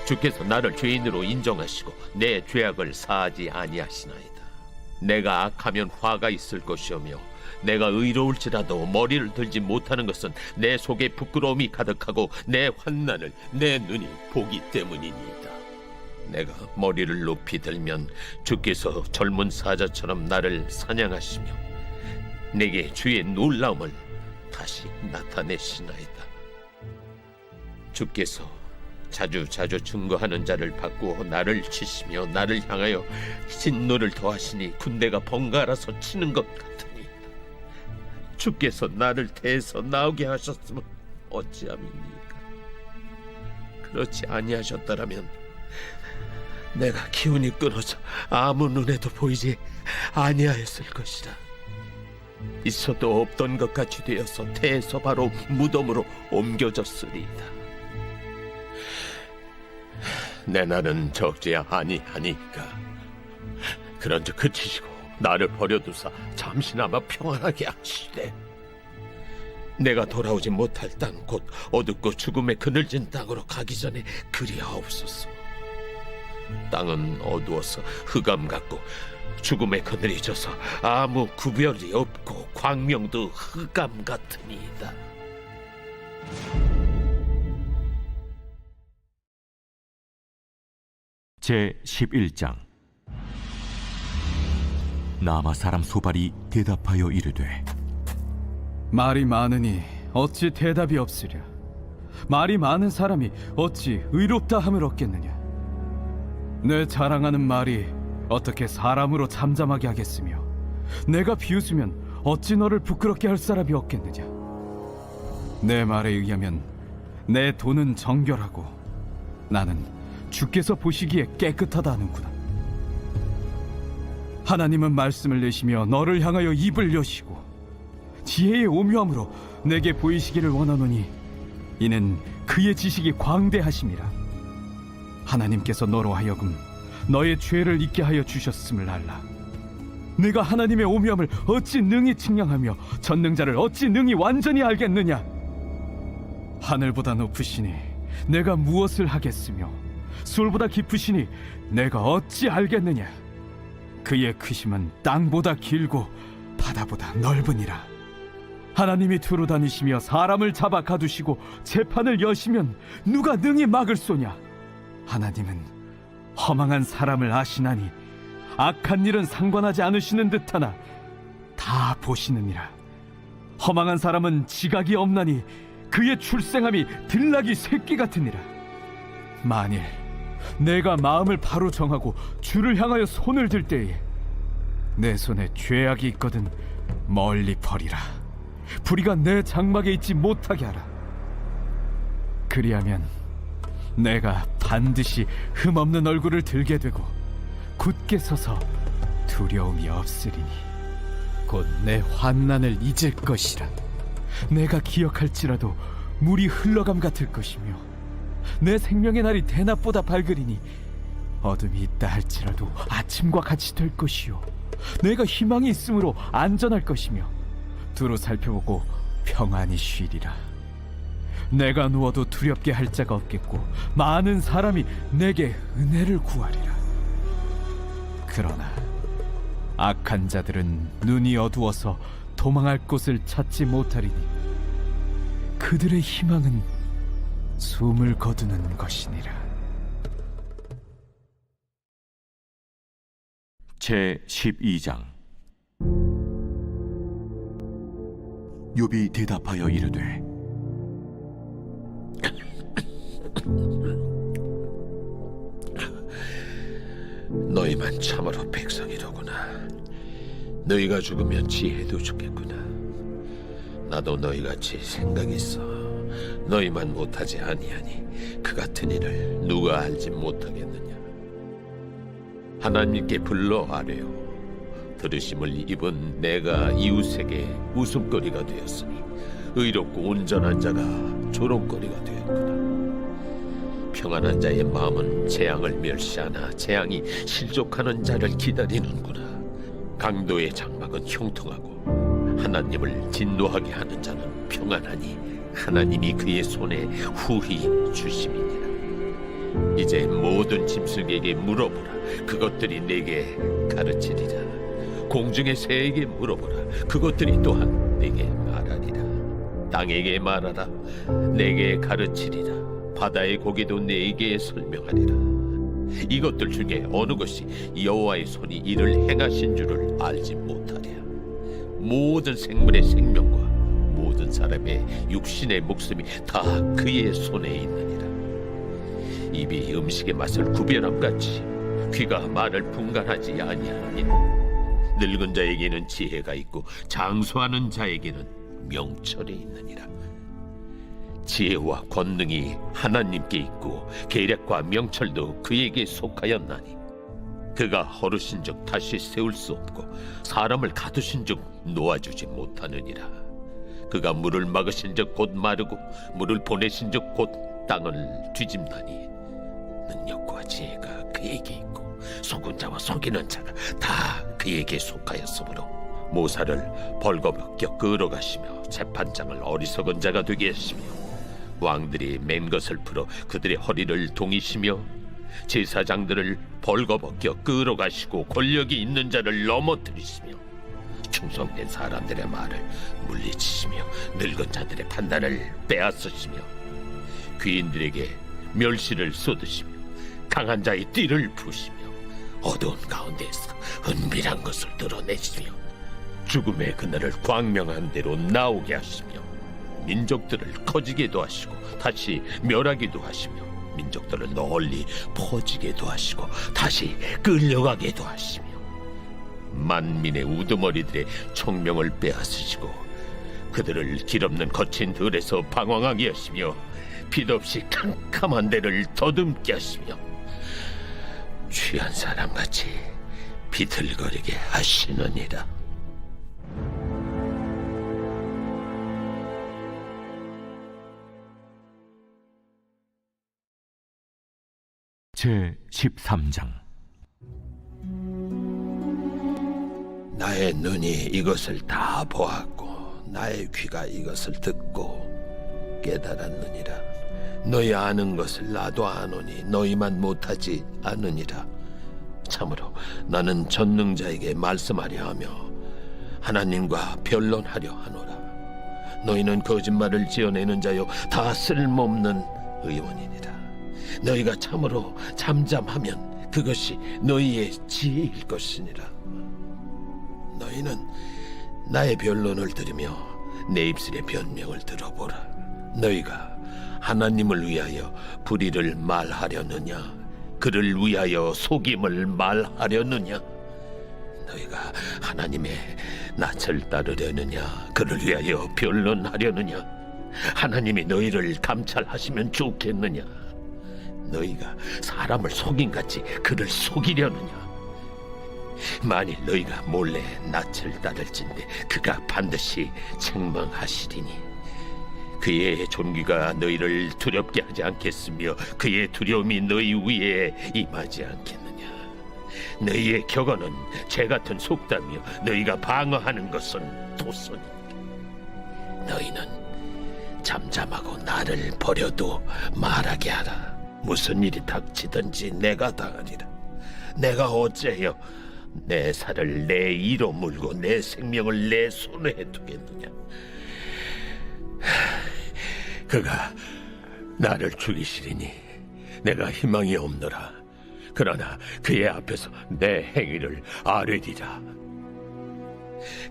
주께서 나를 죄인으로 인정하시고 내 죄악을 사하지 아니하시나이다. 내가 악하면 화가 있을 것이오며 내가 의로울지라도 머리를 들지 못하는 것은 내 속에 부끄러움이 가득하고 내 환난을 내 눈이 보기 때문이니이다. 내가 머리를 높이 들면 주께서 젊은 사자처럼 나를 사냥하시며 내게 주의 놀라움을 다시 나타내시나이다. 주께서 자주 증거하는 자를 바꾸어 나를 치시며 나를 향하여 진노를 더하시니 군대가 번갈아서 치는 것 같으니 주께서 나를 대해서 나오게 하셨으면 어찌함입니까? 그렇지 아니하셨더라면 내가 기운이 끊어져 아무 눈에도 보이지 아니하였을 것이라. 있어도 없던 것 같이 되어서 태에서 바로 무덤으로 옮겨졌으리이다. 내 날은 적지 아니하니까 그런즉 그치시고 나를 버려두사 잠시나마 평안하게 하시되 내가 돌아오지 못할 땅 곧 어둡고 죽음에 그늘진 땅으로 가기 전에 그리하옵소서. 땅은 어두워서 흑암 같고 죽음의 그늘이 져서 아무 구별이 없고 광명도 흑암 같으니이다. 제 11장. 나마 사람 소발이 대답하여 이르되 말이 많으니 어찌 대답이 없으랴. 말이 많은 사람이 어찌 의롭다 함을 얻겠느냐. 내 자랑하는 말이 어떻게 사람으로 잠잠하게 하겠으며 내가 비웃으면 어찌 너를 부끄럽게 할 사람이 없겠느냐. 내 말에 의하면 내 돈은 정결하고 나는 주께서 보시기에 깨끗하다 하는구나. 하나님은 말씀을 내시며 너를 향하여 입을 여시고 지혜의 오묘함으로 내게 보이시기를 원하노니 이는 그의 지식이 광대하심이라. 하나님께서 너로 하여금 너의 죄를 잊게 하여 주셨음을 알라. 내가 하나님의 오묘함을 어찌 능히 측량하며 전능자를 어찌 능히 완전히 알겠느냐. 하늘보다 높으시니 내가 무엇을 하겠으며 수월보다 깊으시니 내가 어찌 알겠느냐. 그의 크심은 땅보다 길고 바다보다 넓으니라. 하나님이 두루 다니시며 사람을 잡아 가두시고 재판을 여시면 누가 능히 막을 소냐? 하나님은 허망한 사람을 아시나니 악한 일은 상관하지 않으시는 듯하나 다 보시느니라. 허망한 사람은 지각이 없나니 그의 출생함이 들나귀 새끼 같으니라. 만일 내가 마음을 바로 정하고 주를 향하여 손을 들 때에 내 손에 죄악이 있거든 멀리 버리라. 불의가 내 장막에 있지 못하게 하라. 그리하면 내가 반드시 흠없는 얼굴을 들게 되고 굳게 서서 두려움이 없으리니 곧 내 환난을 잊을 것이라. 내가 기억할지라도 물이 흘러감 같을 것이며 내 생명의 날이 대낮보다 밝으리니 어둠이 있다 할지라도 아침과 같이 될 것이요 내가 희망이 있으므로 안전할 것이며 두루 살펴보고 평안히 쉬리라. 내가 누워도 두렵게 할 자가 없겠고 많은 사람이 내게 은혜를 구하리라. 그러나 악한 자들은 눈이 어두워서 도망할 곳을 찾지 못하리니 그들의 희망은 숨을 거두는 것이니라. 제 12장. 욥이 대답하여 이르되 너희만 참으로 백성이로구나. 너희가 죽으면 지혜도 죽겠구나. 나도 너희같이 생각이 있어. 너희만 못하지 아니하니 그 같은 일을 누가 알지 못하겠느냐. 하나님께 불러 아뢰어 들으심을 입은 내가 이웃에게 웃음거리가 되었으니 의롭고 온전한 자가 조롱거리가 되었구나. 평안한 자의 마음은 재앙을 멸시하나 재앙이 실족하는 자를 기다리는구나. 강도의 장막은 형통하고 하나님을 진노하게 하는 자는 평안하니 하나님이 그의 손에 후히 주심이니라. 이제 모든 짐승에게 물어보라. 그것들이 내게 가르치리라. 공중의 새에게 물어보라. 그것들이 또한 내게 말하리라. 땅에게 말하라. 내게 가르치리라. 바다의 고기도 내게 설명하리라. 이것들 중에 어느 것이 여호와의 손이 이를 행하신 줄을 알지 못하랴. 모든 생물의 생명과 모든 사람의 육신의 목숨이 다 그의 손에 있느니라. 입이 음식의 맛을 구별함같이 귀가 말을 분간하지 아니하니 늙은 자에게는 지혜가 있고 장수하는 자에게는 명철이 있느니라. 지혜와 권능이 하나님께 있고 계략과 명철도 그에게 속하였나니 그가 허르신즉 다시 세울 수 없고 사람을 가두신즉 놓아주지 못하느니라. 그가 물을 막으신즉 곧 마르고 물을 보내신즉 곧 땅을 뒤집나니 능력과 지혜가 그에게 있고 속은 자와 속이는 자가 다 그에게 속하였으므로 모사를 벌거벗겨 끌어가시며 재판장을 어리석은 자가 되게 하시며 왕들이 맨 것을 풀어 그들의 허리를 동이시며 제사장들을 벌거벗겨 끌어가시고 권력이 있는 자를 넘어뜨리시며 충성된 사람들의 말을 물리치시며 늙은 자들의 판단을 빼앗으시며 귀인들에게 멸시를 쏟으시며 강한 자의 띠를 부시며 어두운 가운데에서 은밀한 것을 드러내시며 죽음의 그날을 광명한 대로 나오게 하시며 민족들을 커지게도 하시고 다시 멸하기도 하시며 민족들을 널리 퍼지게도 하시고 다시 끌려가게도 하시며 만민의 우두머리들의 총명을 빼앗으시고 그들을 길없는 거친 들에서 방황하게 하시며 빛없이 캄캄한 데를 더듬게 하시며 취한 사람같이 비틀거리게 하시느니라. 제 13장. 나의 눈이 이것을 다 보았고 나의 귀가 이것을 듣고 깨달았느니라. 너희 아는 것을 나도 아노니 너희만 못하지 않으니라. 참으로 나는 전능자에게 말씀하려 하며 하나님과 변론하려 하노라. 너희는 거짓말을 지어내는 자요 다 쓸모없는 의원이니라. 너희가 참으로 잠잠하면 그것이 너희의 지혜일 것이니라. 너희는 나의 변론을 들으며 내 입술의 변명을 들어보라. 너희가 하나님을 위하여 불의를 말하려느냐, 그를 위하여 속임을 말하려느냐? 너희가 하나님의 낯을 따르려느냐, 그를 위하여 변론하려느냐? 하나님이 너희를 감찰하시면 좋겠느냐? 너희가 사람을 속임같이 그를 속이려느냐? 만일 너희가 몰래 낯을 따를진대 그가 반드시 책망하시리니 그의 존귀가 너희를 두렵게 하지 않겠으며 그의 두려움이 너희 위에 임하지 않겠느냐? 너희의 격언은 재 같은 속담이요 너희가 방어하는 것은 도선이니라. 너희는 잠잠하고 나를 버려도 말하게 하라. 무슨 일이 닥치든지 내가 당하리라. 내가 어째여 내 살을 내 이로 물고 내 생명을 내 손에 두겠느냐? 그가 나를 죽이시리니 내가 희망이 없노라. 그러나 그의 앞에서 내 행위를 아뢰리라.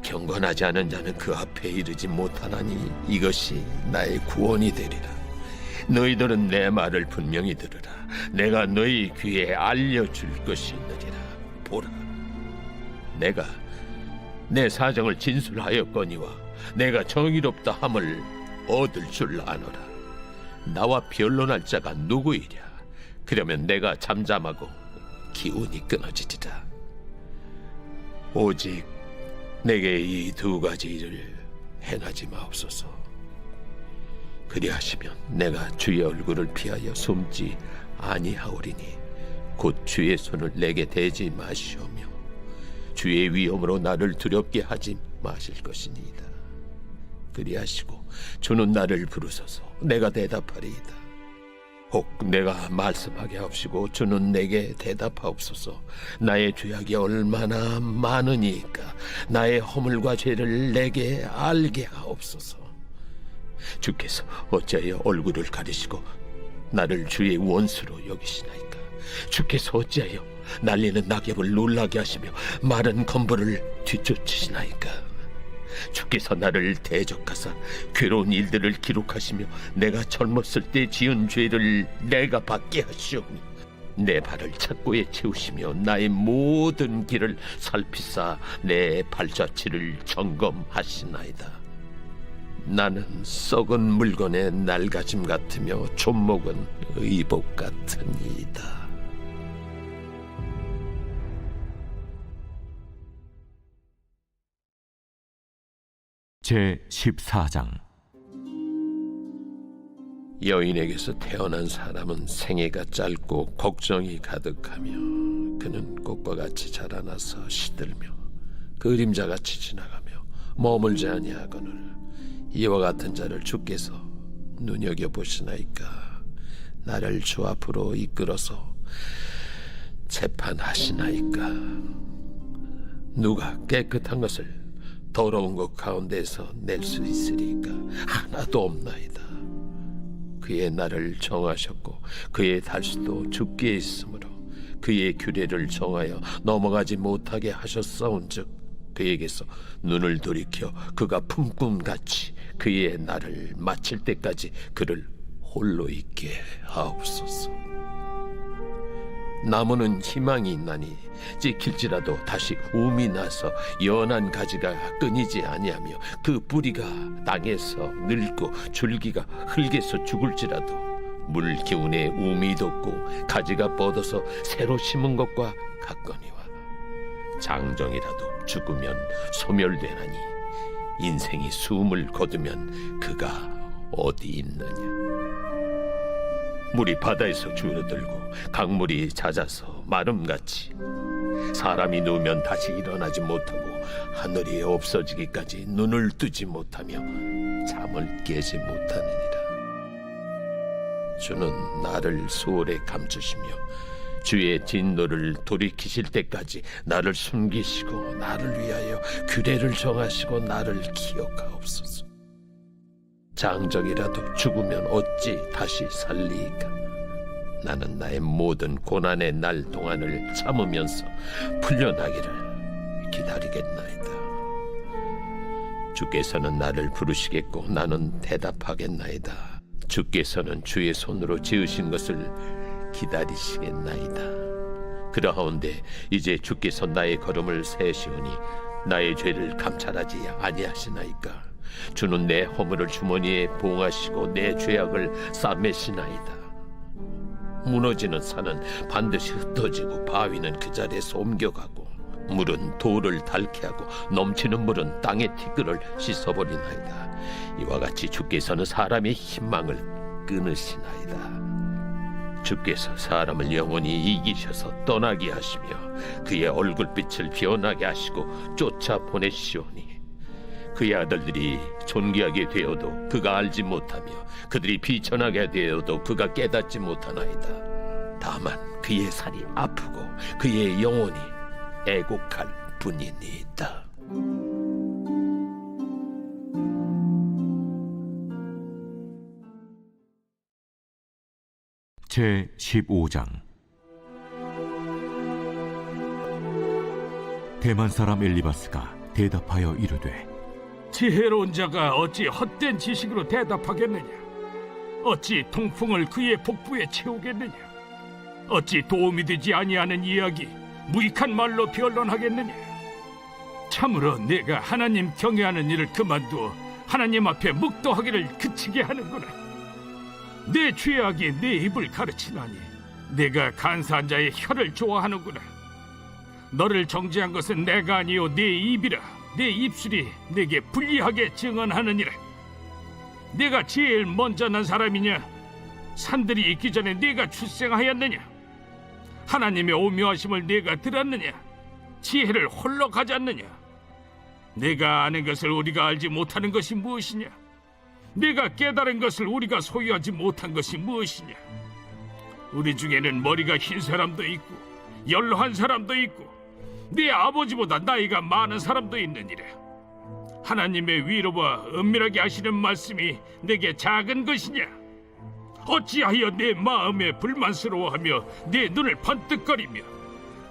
경건하지 않은 자는 그 앞에 이르지 못하나니 이것이 나의 구원이 되리라. 너희들은 내 말을 분명히 들으라. 내가 너희 귀에 알려줄 것이 있느니라. 보라, 내가 내 사정을 진술하였거니와 내가 정의롭다 함을 얻을 줄 아노라. 나와 변론할 자가 누구이랴? 그러면 내가 잠잠하고 기운이 끊어지리라. 오직 내게 이 두 가지 일을 행하지 마옵소서. 그리하시면 내가 주의 얼굴을 피하여 숨지 아니하오리니 곧 주의 손을 내게 대지 마시오며 주의 위엄으로 나를 두렵게 하지 마실 것이니이다. 그리하시고 주는 나를 부르소서. 내가 대답하리이다. 혹 내가 말씀하게 하옵시고 주는 내게 대답하옵소서. 나의 죄악이 얼마나 많으니까 나의 허물과 죄를 내게 알게 하옵소서. 주께서 어찌하여 얼굴을 가리시고 나를 주의 원수로 여기시나이까? 주께서 어찌하여 날리는 낙엽을 놀라게 하시며 마른 건물을 뒤쫓으시나이까? 주께서 나를 대적하사 괴로운 일들을 기록하시며 내가 젊었을 때 지은 죄를 내가 받게 하시오며 내 발을 착고에 채우시며 나의 모든 길을 살피사 내 발자취를 점검하시나이다. 나는 썩은 물건의 낡아짐 같으며 존목은 의복 같으니이다. 제 14장. 여인에게서 태어난 사람은 생애가 짧고 걱정이 가득하며 그는 꽃과 같이 자라나서 시들며 그림자같이 지나가며 머물지 아니하거늘 이와 같은 자를 주께서 눈여겨보시나이까? 나를 주 앞으로 이끌어서 재판하시나이까? 누가 깨끗한 것을 더러운 것 가운데서 낼 수 있으리까? 하나도 없나이다. 그의 날을 정하셨고 그의 달수도 주께 있으므로 그의 규례를 정하여 넘어가지 못하게 하셨사온즉 그에게서 눈을 돌이켜 그가 품꿈같이 그의 날을 마칠 때까지 그를 홀로 있게 하옵소서. 나무는 희망이 있나니 찍힐지라도 다시 움이 나서 연한 가지가 끊이지 아니하며 그 뿌리가 땅에서 늙고 줄기가 흙에서 죽을지라도 물 기운에 움이 돋고 가지가 뻗어서 새로 심은 것과 같거니와 장정이라도 죽으면 소멸되나니 인생이 숨을 거두면 그가 어디 있느냐. 물이 바다에서 줄어들고 강물이 잦아서 마름같이 사람이 누우면 다시 일어나지 못하고 하늘이 없어지기까지 눈을 뜨지 못하며 잠을 깨지 못하느니라. 주는 나를 소홀에 감추시며 주의 진노를 돌이키실 때까지 나를 숨기시고 나를 위하여 규례를 정하시고 나를 기억하옵소서. 장정이라도 죽으면 어찌 다시 살리이까? 나는 나의 모든 고난의 날 동안을 참으면서 풀려나기를 기다리겠나이다. 주께서는 나를 부르시겠고 나는 대답하겠나이다. 주께서는 주의 손으로 지으신 것을 기다리시겠나이다. 그러하온데 이제 주께서 나의 걸음을 세시오니 나의 죄를 감찰하지 아니하시나이까? 주는 내 허물을 주머니에 봉하시고 내 죄악을 싸매시나이다. 무너지는 산은 반드시 흩어지고 바위는 그 자리에서 옮겨가고 물은 돌을 닳게 하고 넘치는 물은 땅의 티끌을 씻어버리나이다. 이와 같이 주께서는 사람의 희망을 끊으시나이다. 주께서 사람을 영원히 이기셔서 떠나게 하시며 그의 얼굴빛을 변하게 하시고 쫓아보내시오니 그의 아들들이 존귀하게 되어도 그가 알지 못하며 그들이 비천하게 되어도 그가 깨닫지 못하나이다. 다만 그의 살이 아프고 그의 영혼이 애곡할 뿐이니이다. 제 15장. 대만 사람 엘리바스가 대답하여 이르되 지혜로운 자가 어찌 헛된 지식으로 대답하겠느냐? 어찌 통풍을 그의 복부에 채우겠느냐? 어찌 도움이 되지 아니하는 이야기 무익한 말로 변론하겠느냐? 참으로 내가 하나님 경외하는 일을 그만두어 하나님 앞에 묵도하기를 그치게 하는구나. 내 죄악이 내 입을 가르치나니 내가 간사한 자의 혀를 좋아하는구나. 너를 정죄한 것은 내가 아니요 내 입이라. 내 입술이 내게 불리하게 증언하느니라. 내가 제일 먼저 난 사람이냐? 산들이 있기 전에 네가 출생하였느냐? 하나님의 오묘하심을 네가 들었느냐? 지혜를 홀로 가졌느냐? 내가 아는 것을 우리가 알지 못하는 것이 무엇이냐? 내가 깨달은 것을 우리가 소유하지 못한 것이 무엇이냐? 우리 중에는 머리가 흰 사람도 있고 연로한 사람도 있고 네 아버지보다 나이가 많은 사람도 있느니라. 하나님의 위로와 은밀하게 하시는 말씀이 내게 작은 것이냐? 어찌하여 내 마음에 불만스러워하며 내 눈을 번뜩거리며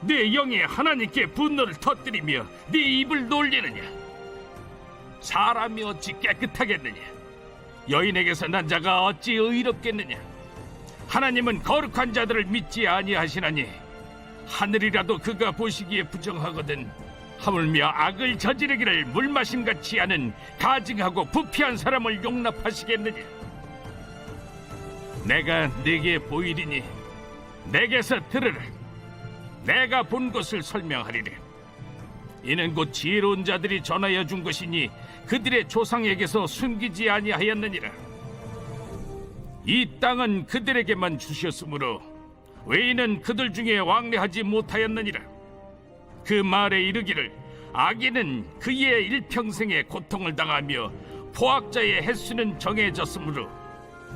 내 영에 하나님께 분노를 터뜨리며 네 입을 놀리느냐? 사람이 어찌 깨끗하겠느냐? 여인에게서 난 자가 어찌 의롭겠느냐? 하나님은 거룩한 자들을 믿지 아니하시나니 하늘이라도 그가 보시기에 부정하거든 하물며 악을 저지르기를 물마심 같지 않은 가증하고 부패한 사람을 용납하시겠느냐? 내가 네게 보이리니 내게서 들으라. 내가 본 것을 설명하리라. 이는 곧 지혜로운 자들이 전하여 준 것이니 그들의 조상에게서 숨기지 아니하였느니라. 이 땅은 그들에게만 주셨으므로 외인은 그들 중에 왕래하지 못하였느니라. 그 말에 이르기를 악인은 그의 일평생에 고통을 당하며 포악자의 횟수는 정해졌으므로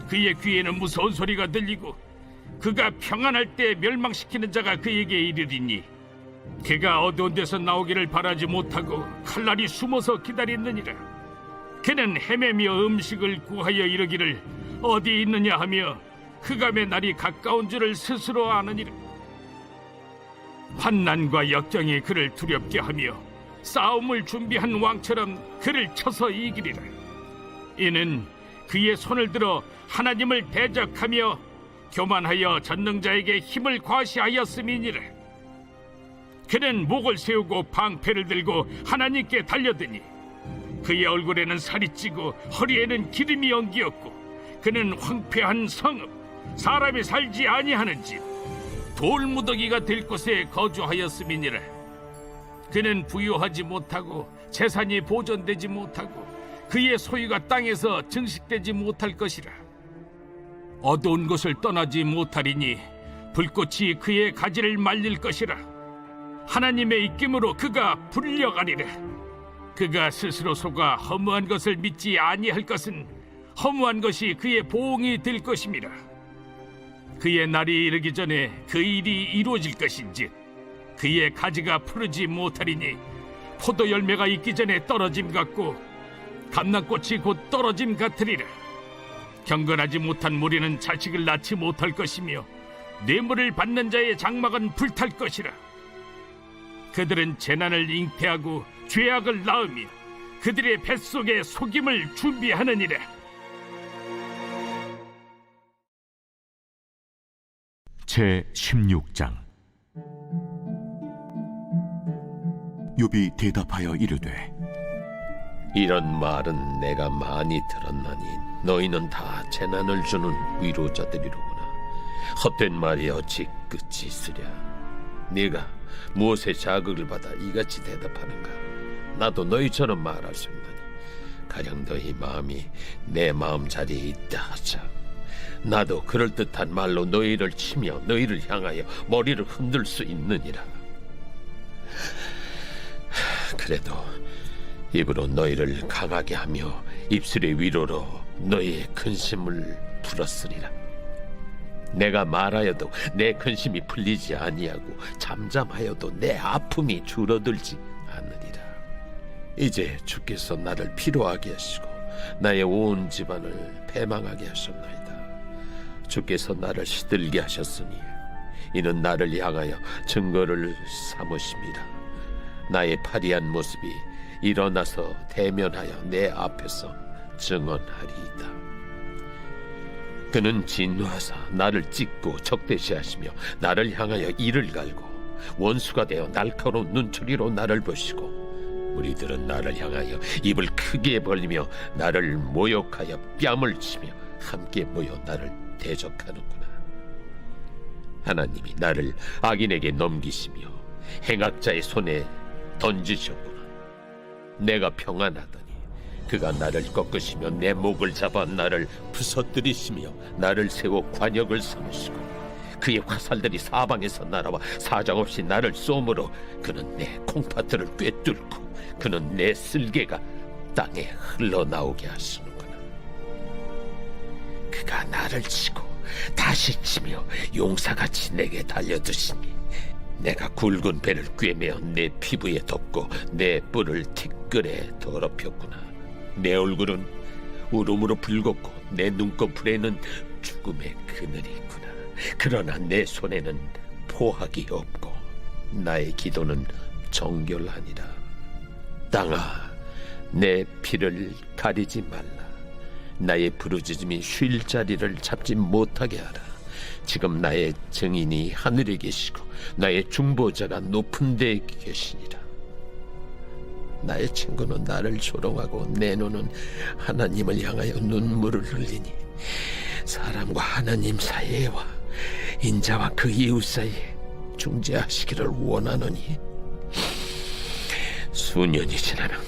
그의 귀에는 무서운 소리가 들리고 그가 평안할 때 멸망시키는 자가 그에게 이르리니 그가 어두운 데서 나오기를 바라지 못하고 칼날이 숨어서 기다렸느니라. 그는 헤매며 음식을 구하여 이르기를 어디 있느냐 하며 흑암의 날이 가까운 줄을 스스로 아느니라. 환난과 역경이 그를 두렵게 하며 싸움을 준비한 왕처럼 그를 쳐서 이기리라. 이는 그의 손을 들어 하나님을 대적하며 교만하여 전능자에게 힘을 과시하였음이니라. 그는 목을 세우고 방패를 들고 하나님께 달려드니 그의 얼굴에는 살이 찌고 허리에는 기름이 엉기었고 그는 황폐한 성읍 사람이 살지 아니하는 집 돌무더기가 될 곳에 거주하였음이니라. 그는 부유하지 못하고 재산이 보존되지 못하고 그의 소유가 땅에서 증식되지 못할 것이라. 어두운 곳을 떠나지 못하리니 불꽃이 그의 가지를 말릴 것이라. 하나님의 입김으로 그가 불려가리라. 그가 스스로 속아 허무한 것을 믿지 아니할 것은 허무한 것이 그의 보응이 될 것임이라. 그의 날이 이르기 전에 그 일이 이루어질 것인지 그의 가지가 푸르지 못하리니 포도 열매가 있기 전에 떨어짐 같고 감람꽃이 곧 떨어짐 같으리라. 경건하지 못한 무리는 자식을 낳지 못할 것이며 뇌물을 받는 자의 장막은 불탈 것이라. 그들은 재난을 잉태하고 죄악을 낳으며 그들의 뱃속에 속임을 준비하느니라. 제 16장. 욥이 대답하여 이르되 이런 말은 내가 많이 들었나니 너희는 다 재난을 주는 위로자들이로구나. 헛된 말이 어찌 끝이 있으랴. 네가 무엇에 자극을 받아 이같이 대답하는가? 나도 너희처럼 말할 수 있나니 가령 너희 마음이 내 마음 자리에 있다 하자. 나도 그럴듯한 말로 너희를 치며 너희를 향하여 머리를 흔들 수 있느니라. 그래도 입으로 너희를 강하게 하며 입술의 위로로 너희의 근심을 풀었으리라. 내가 말하여도 내 근심이 풀리지 아니하고 잠잠하여도 내 아픔이 줄어들지 않으리라. 이제 주께서 나를 피로하게 하시고 나의 온 집안을 패망하게 하셨나이다. 주께서 나를 시들게 하셨으니 이는 나를 향하여 증거를 삼으심이라. 나의 파리한 모습이 일어나서 대면하여 내 앞에서 증언하리이다. 그는 진노하사 나를 찢고 적대시하시며 나를 향하여 이를 갈고 원수가 되어 날카로운 눈초리로 나를 보시고 우리들은 나를 향하여 입을 크게 벌리며 나를 모욕하여 뺨을 치며 함께 모여 나를 대적하는구나. 하나님이 나를 악인에게 넘기시며 행악자의 손에 던지셨구나. 내가 평안하더니 그가 나를 꺾으시며 내 목을 잡아 나를 부서뜨리시며 나를 세워 관역을 삼으시고 그의 화살들이 사방에서 날아와 사정없이 나를 쏘므로 그는 내 콩팥들을 꿰뚫고 그는 내 쓸개가 땅에 흘러나오게 하시는구나. 그가 나를 치고 다시 치며 용사같이 내게 달려드시니 내가 굵은 배를 꿰매어 내 피부에 덮고 내 뿔을 티끌에 더럽혔구나. 내 얼굴은 울음으로 붉었고 내 눈꺼풀에는 죽음의 그늘이 있구나. 그러나 내 손에는 포악이 없고 나의 기도는 정결하니라. 땅아, 내 피를 가리지 말라. 나의 부르짖음이 쉴 자리를 잡지 못하게 하라. 지금 나의 증인이 하늘에 계시고 나의 중보자가 높은 데에 계시니라. 나의 친구는 나를 조롱하고 내 눈은 하나님을 향하여 눈물을 흘리니 사람과 하나님 사이에와 인자와 그 이웃 사이에 중재하시기를 원하노니 수년이 지나면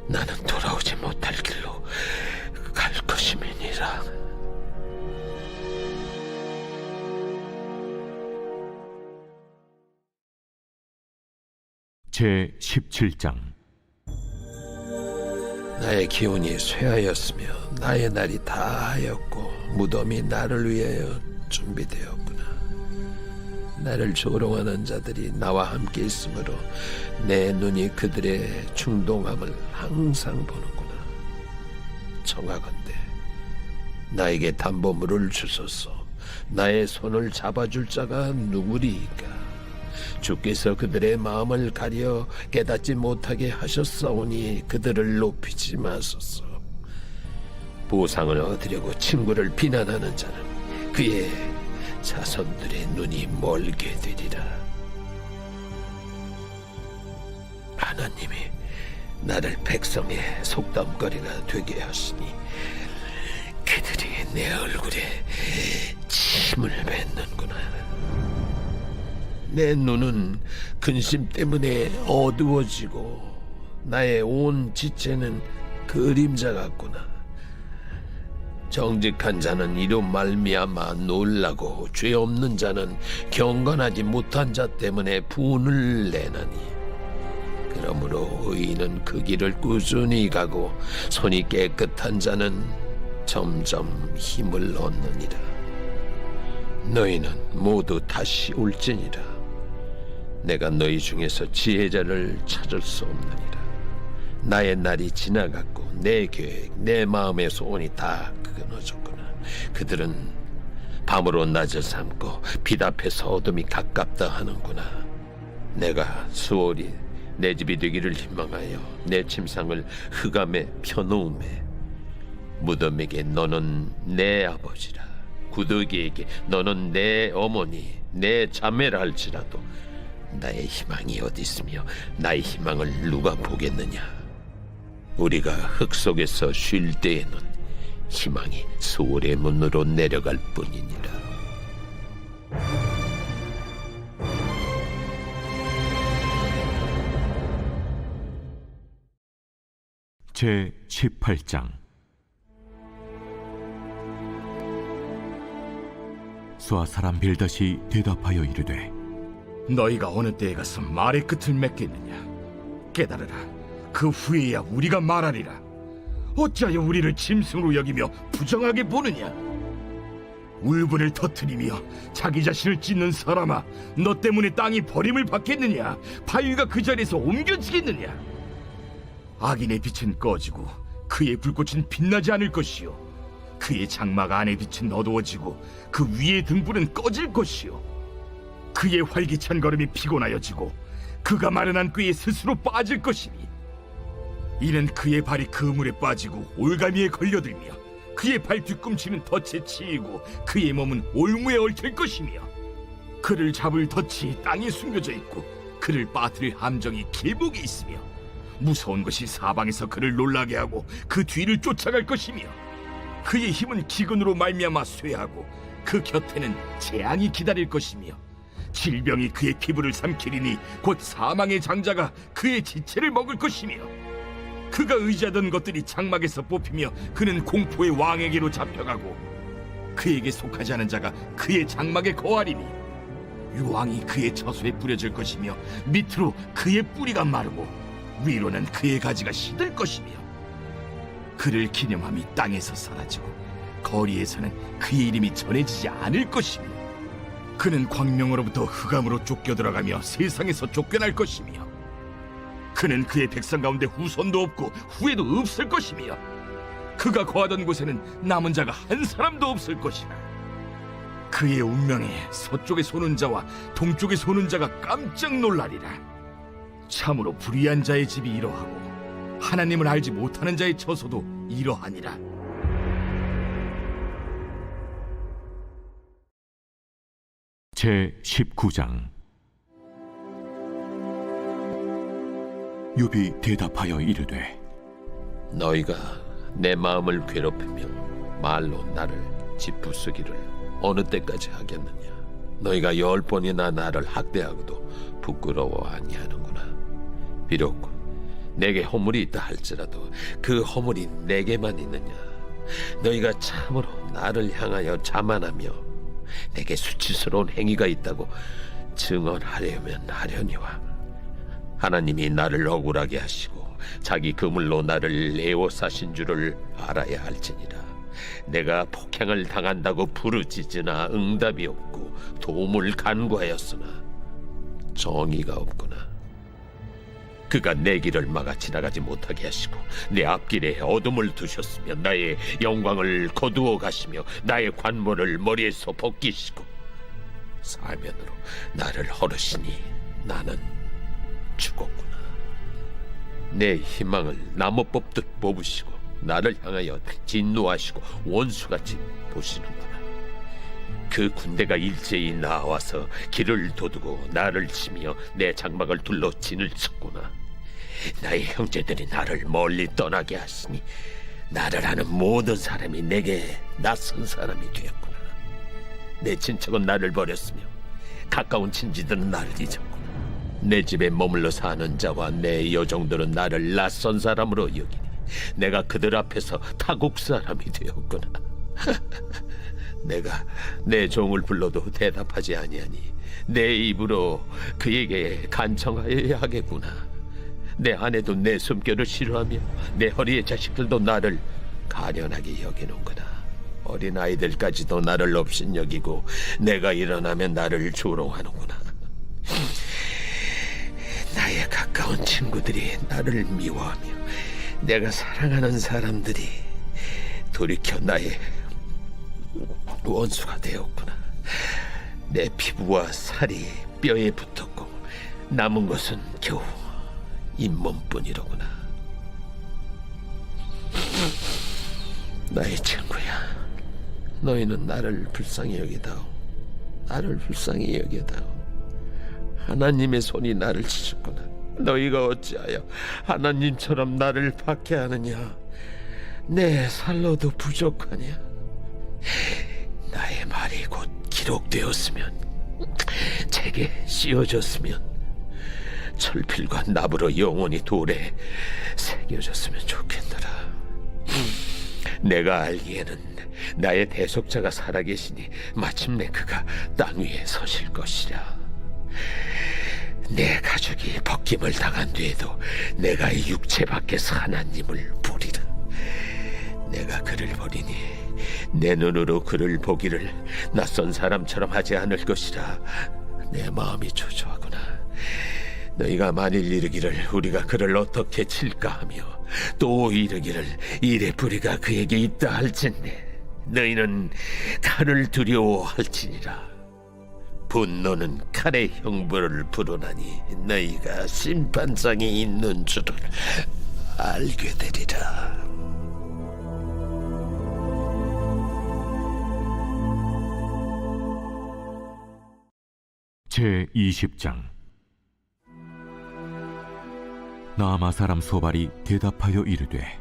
나는 돌아오지 못할 길로 갈 것임이니라. 제 17장. 나의 기운이 쇠하였으며 나의 날이 다하였고 무덤이 나를 위하여 준비되었구나. 나를 조롱하는 자들이 나와 함께 있으므로 내 눈이 그들의 충동함을 항상 보는구나. 청하건대 나에게 담보물을 주소서. 나의 손을 잡아줄 자가 누구리이까? 주께서 그들의 마음을 가려 깨닫지 못하게 하셨사오니 그들을 높이지 마소서. 보상을 얻으려고 친구를 비난하는 자는 그의 자손들의 눈이 멀게 되리라. 하나님이 나를 백성의 속담거리가 되게 하시니 그들이 내 얼굴에 침을 뱉는구나. 내 눈은 근심 때문에 어두워지고 나의 온 지체는 그림자 같구나. 정직한 자는 이로 말미암아 놀라고 죄 없는 자는 경건하지 못한 자 때문에 분을 내나니 그러므로 의인은 그 길을 꾸준히 가고 손이 깨끗한 자는 점점 힘을 얻느니라. 너희는 모두 다시 올지니라. 내가 너희 중에서 지혜자를 찾을 수 없느니라. 나의 날이 지나갔고 내 계획, 내 마음의 소원이 다 끊어졌구나. 그들은 밤으로 낮을 삼고 빛 앞에서 어둠이 가깝다 하는구나. 내가 수월이 내 집이 되기를 희망하여 내 침상을 흑암에 펴놓음에 무덤에게 너는 내 아버지라, 구더기에게 너는 내 어머니, 내 자매라 할지라도 나의 희망이 어디 있으며 나의 희망을 누가 보겠느냐. 우리가 흙 속에서 쉴 때에는 희망이 수월의 문으로 내려갈 뿐이니라. 제 18장. 수아 사람 빌닷이 대답하여 이르되 너희가 어느 때에 가서 말의 끝을 맺겠느냐? 깨달으라. 그 후에야 우리가 말하리라. 어찌하여 우리를 짐승으로 여기며 부정하게 보느냐? 울분을 터뜨리며 자기 자신을 찢는 사람아, 너 때문에 땅이 버림을 받겠느냐? 바위가 그 자리에서 옮겨지겠느냐? 악인의 빛은 꺼지고 그의 불꽃은 빛나지 않을 것이요, 그의 장막 안의 빛은 어두워지고 그 위의 등불은 꺼질 것이요, 그의 활기찬 걸음이 피곤하여지고 그가 마련한 꾀에 스스로 빠질 것이니, 이는 그의 발이 그물에 빠지고 올가미에 걸려들며 그의 발 뒤꿈치는 덫에 치이고 그의 몸은 올무에 얽힐 것이며, 그를 잡을 덫이 땅에 숨겨져 있고 그를 빠뜨릴 함정이 길목에 있으며, 무서운 것이 사방에서 그를 놀라게 하고 그 뒤를 쫓아갈 것이며, 그의 힘은 기근으로 말미암아 쇠하고 그 곁에는 재앙이 기다릴 것이며, 질병이 그의 피부를 삼키리니 곧 사망의 장자가 그의 지체를 먹을 것이며, 그가 의지하던 것들이 장막에서 뽑히며 그는 공포의 왕에게로 잡혀가고 그에게 속하지 않은 자가 그의 장막에 거하리니, 유황이 그의 처소에 뿌려질 것이며 밑으로 그의 뿌리가 마르고 위로는 그의 가지가 시들 것이며, 그를 기념함이 땅에서 사라지고 거리에서는 그의 이름이 전해지지 않을 것이며, 그는 광명으로부터 흑암으로 쫓겨 들어가며 세상에서 쫓겨날 것이며, 그는 그의 백성 가운데 후손도 없고 후에도 없을 것이며, 그가 거하던 곳에는 남은 자가 한 사람도 없을 것이라. 그의 운명에 서쪽에 소는 자와 동쪽에 소는 자가 깜짝 놀라리라. 참으로 불의한 자의 집이 이러하고 하나님을 알지 못하는 자의 처소도 이러하니라. 제 19장. 욥이 대답하여 이르되 너희가 내 마음을 괴롭히며 말로 나를 짓부수기를 어느 때까지 하겠느냐? 너희가 10번이나 나를 학대하고도 부끄러워 아니하는구나. 비록 내게 허물이 있다 할지라도 그 허물이 내게만 있느냐? 너희가 참으로 나를 향하여 자만하며 내게 수치스러운 행위가 있다고 증언하려면 하려니와, 하나님이 나를 억울하게 하시고 자기 그물로 나를 내어 사신 줄을 알아야 할지니라. 내가 폭행을 당한다고 부르짖으나 응답이 없고 도움을 간구하였으나 정의가 없구나. 그가 내 길을 막아 지나가지 못하게 하시고 내 앞길에 어둠을 두셨으며 나의 영광을 거두어 가시며 나의 관모를 머리에서 벗기시고 사면으로 나를 헐으시니 나는 죽었구나. 내 희망을 나무 뽑듯 뽑으시고 나를 향하여 진노하시고 원수같이 보시는구나. 그 군대가 일제히 나와서 길을 도두고 나를 치며 내 장막을 둘러 진을 쳤구나. 나의 형제들이 나를 멀리 떠나게 하시니 나를 아는 모든 사람이 내게 낯선 사람이 되었구나. 내 친척은 나를 버렸으며 가까운 친지들은 나를 잊었구나. 내 집에 머물러 사는 자와 내 여종들은 나를 낯선 사람으로 여기니 내가 그들 앞에서 타국 사람이 되었구나. 내가 내 종을 불러도 대답하지 아니하니 내 입으로 그에게 간청하여야 하겠구나. 내 아내도 내 숨결을 싫어하며 내 허리의 자식들도 나를 가련하게 여기는구나. 어린 아이들까지도 나를 업신여기고 내가 일어나면 나를 조롱하는구나. 나의 가까운 친구들이 나를 미워하며 내가 사랑하는 사람들이 돌이켜 나의 원수가 되었구나. 내 피부와 살이 뼈에 붙었고 남은 것은 겨우 잇몸뿐이로구나. 나의 친구야, 너희는 나를 불쌍히 여기다오. 나를 불쌍히 여기다오. 하나님의 손이 나를 치셨구나. 너희가 어찌하여 하나님처럼 나를 박해하느냐? 내 살로도 부족하냐? 나의 말이 곧 기록되었으면, 책에 씌워졌으면, 철필과 나무로 영원히 돌에 새겨졌으면 좋겠노라. 내가 알기에는 나의 대속자가 살아계시니 마침내 그가 땅 위에 서실 것이라. 내 가족이 벗김을 당한 뒤에도 내가 이 육체 밖에서 하나님을 보리라. 내가 그를 보리니 내 눈으로 그를 보기를 낯선 사람처럼 하지 않을 것이라. 내 마음이 초조하구나. 너희가 만일 이르기를 우리가 그를 어떻게 칠까 하며 또 이르기를 이래 뿌리가 그에게 있다 할진대 너희는 칼을 두려워할지니라. 분노는 칼의 형벌을 부르나니 너희가 심판장이 있는 줄을 알게 되리라. 제20장. 나아마 사람 소발이 대답하여 이르되,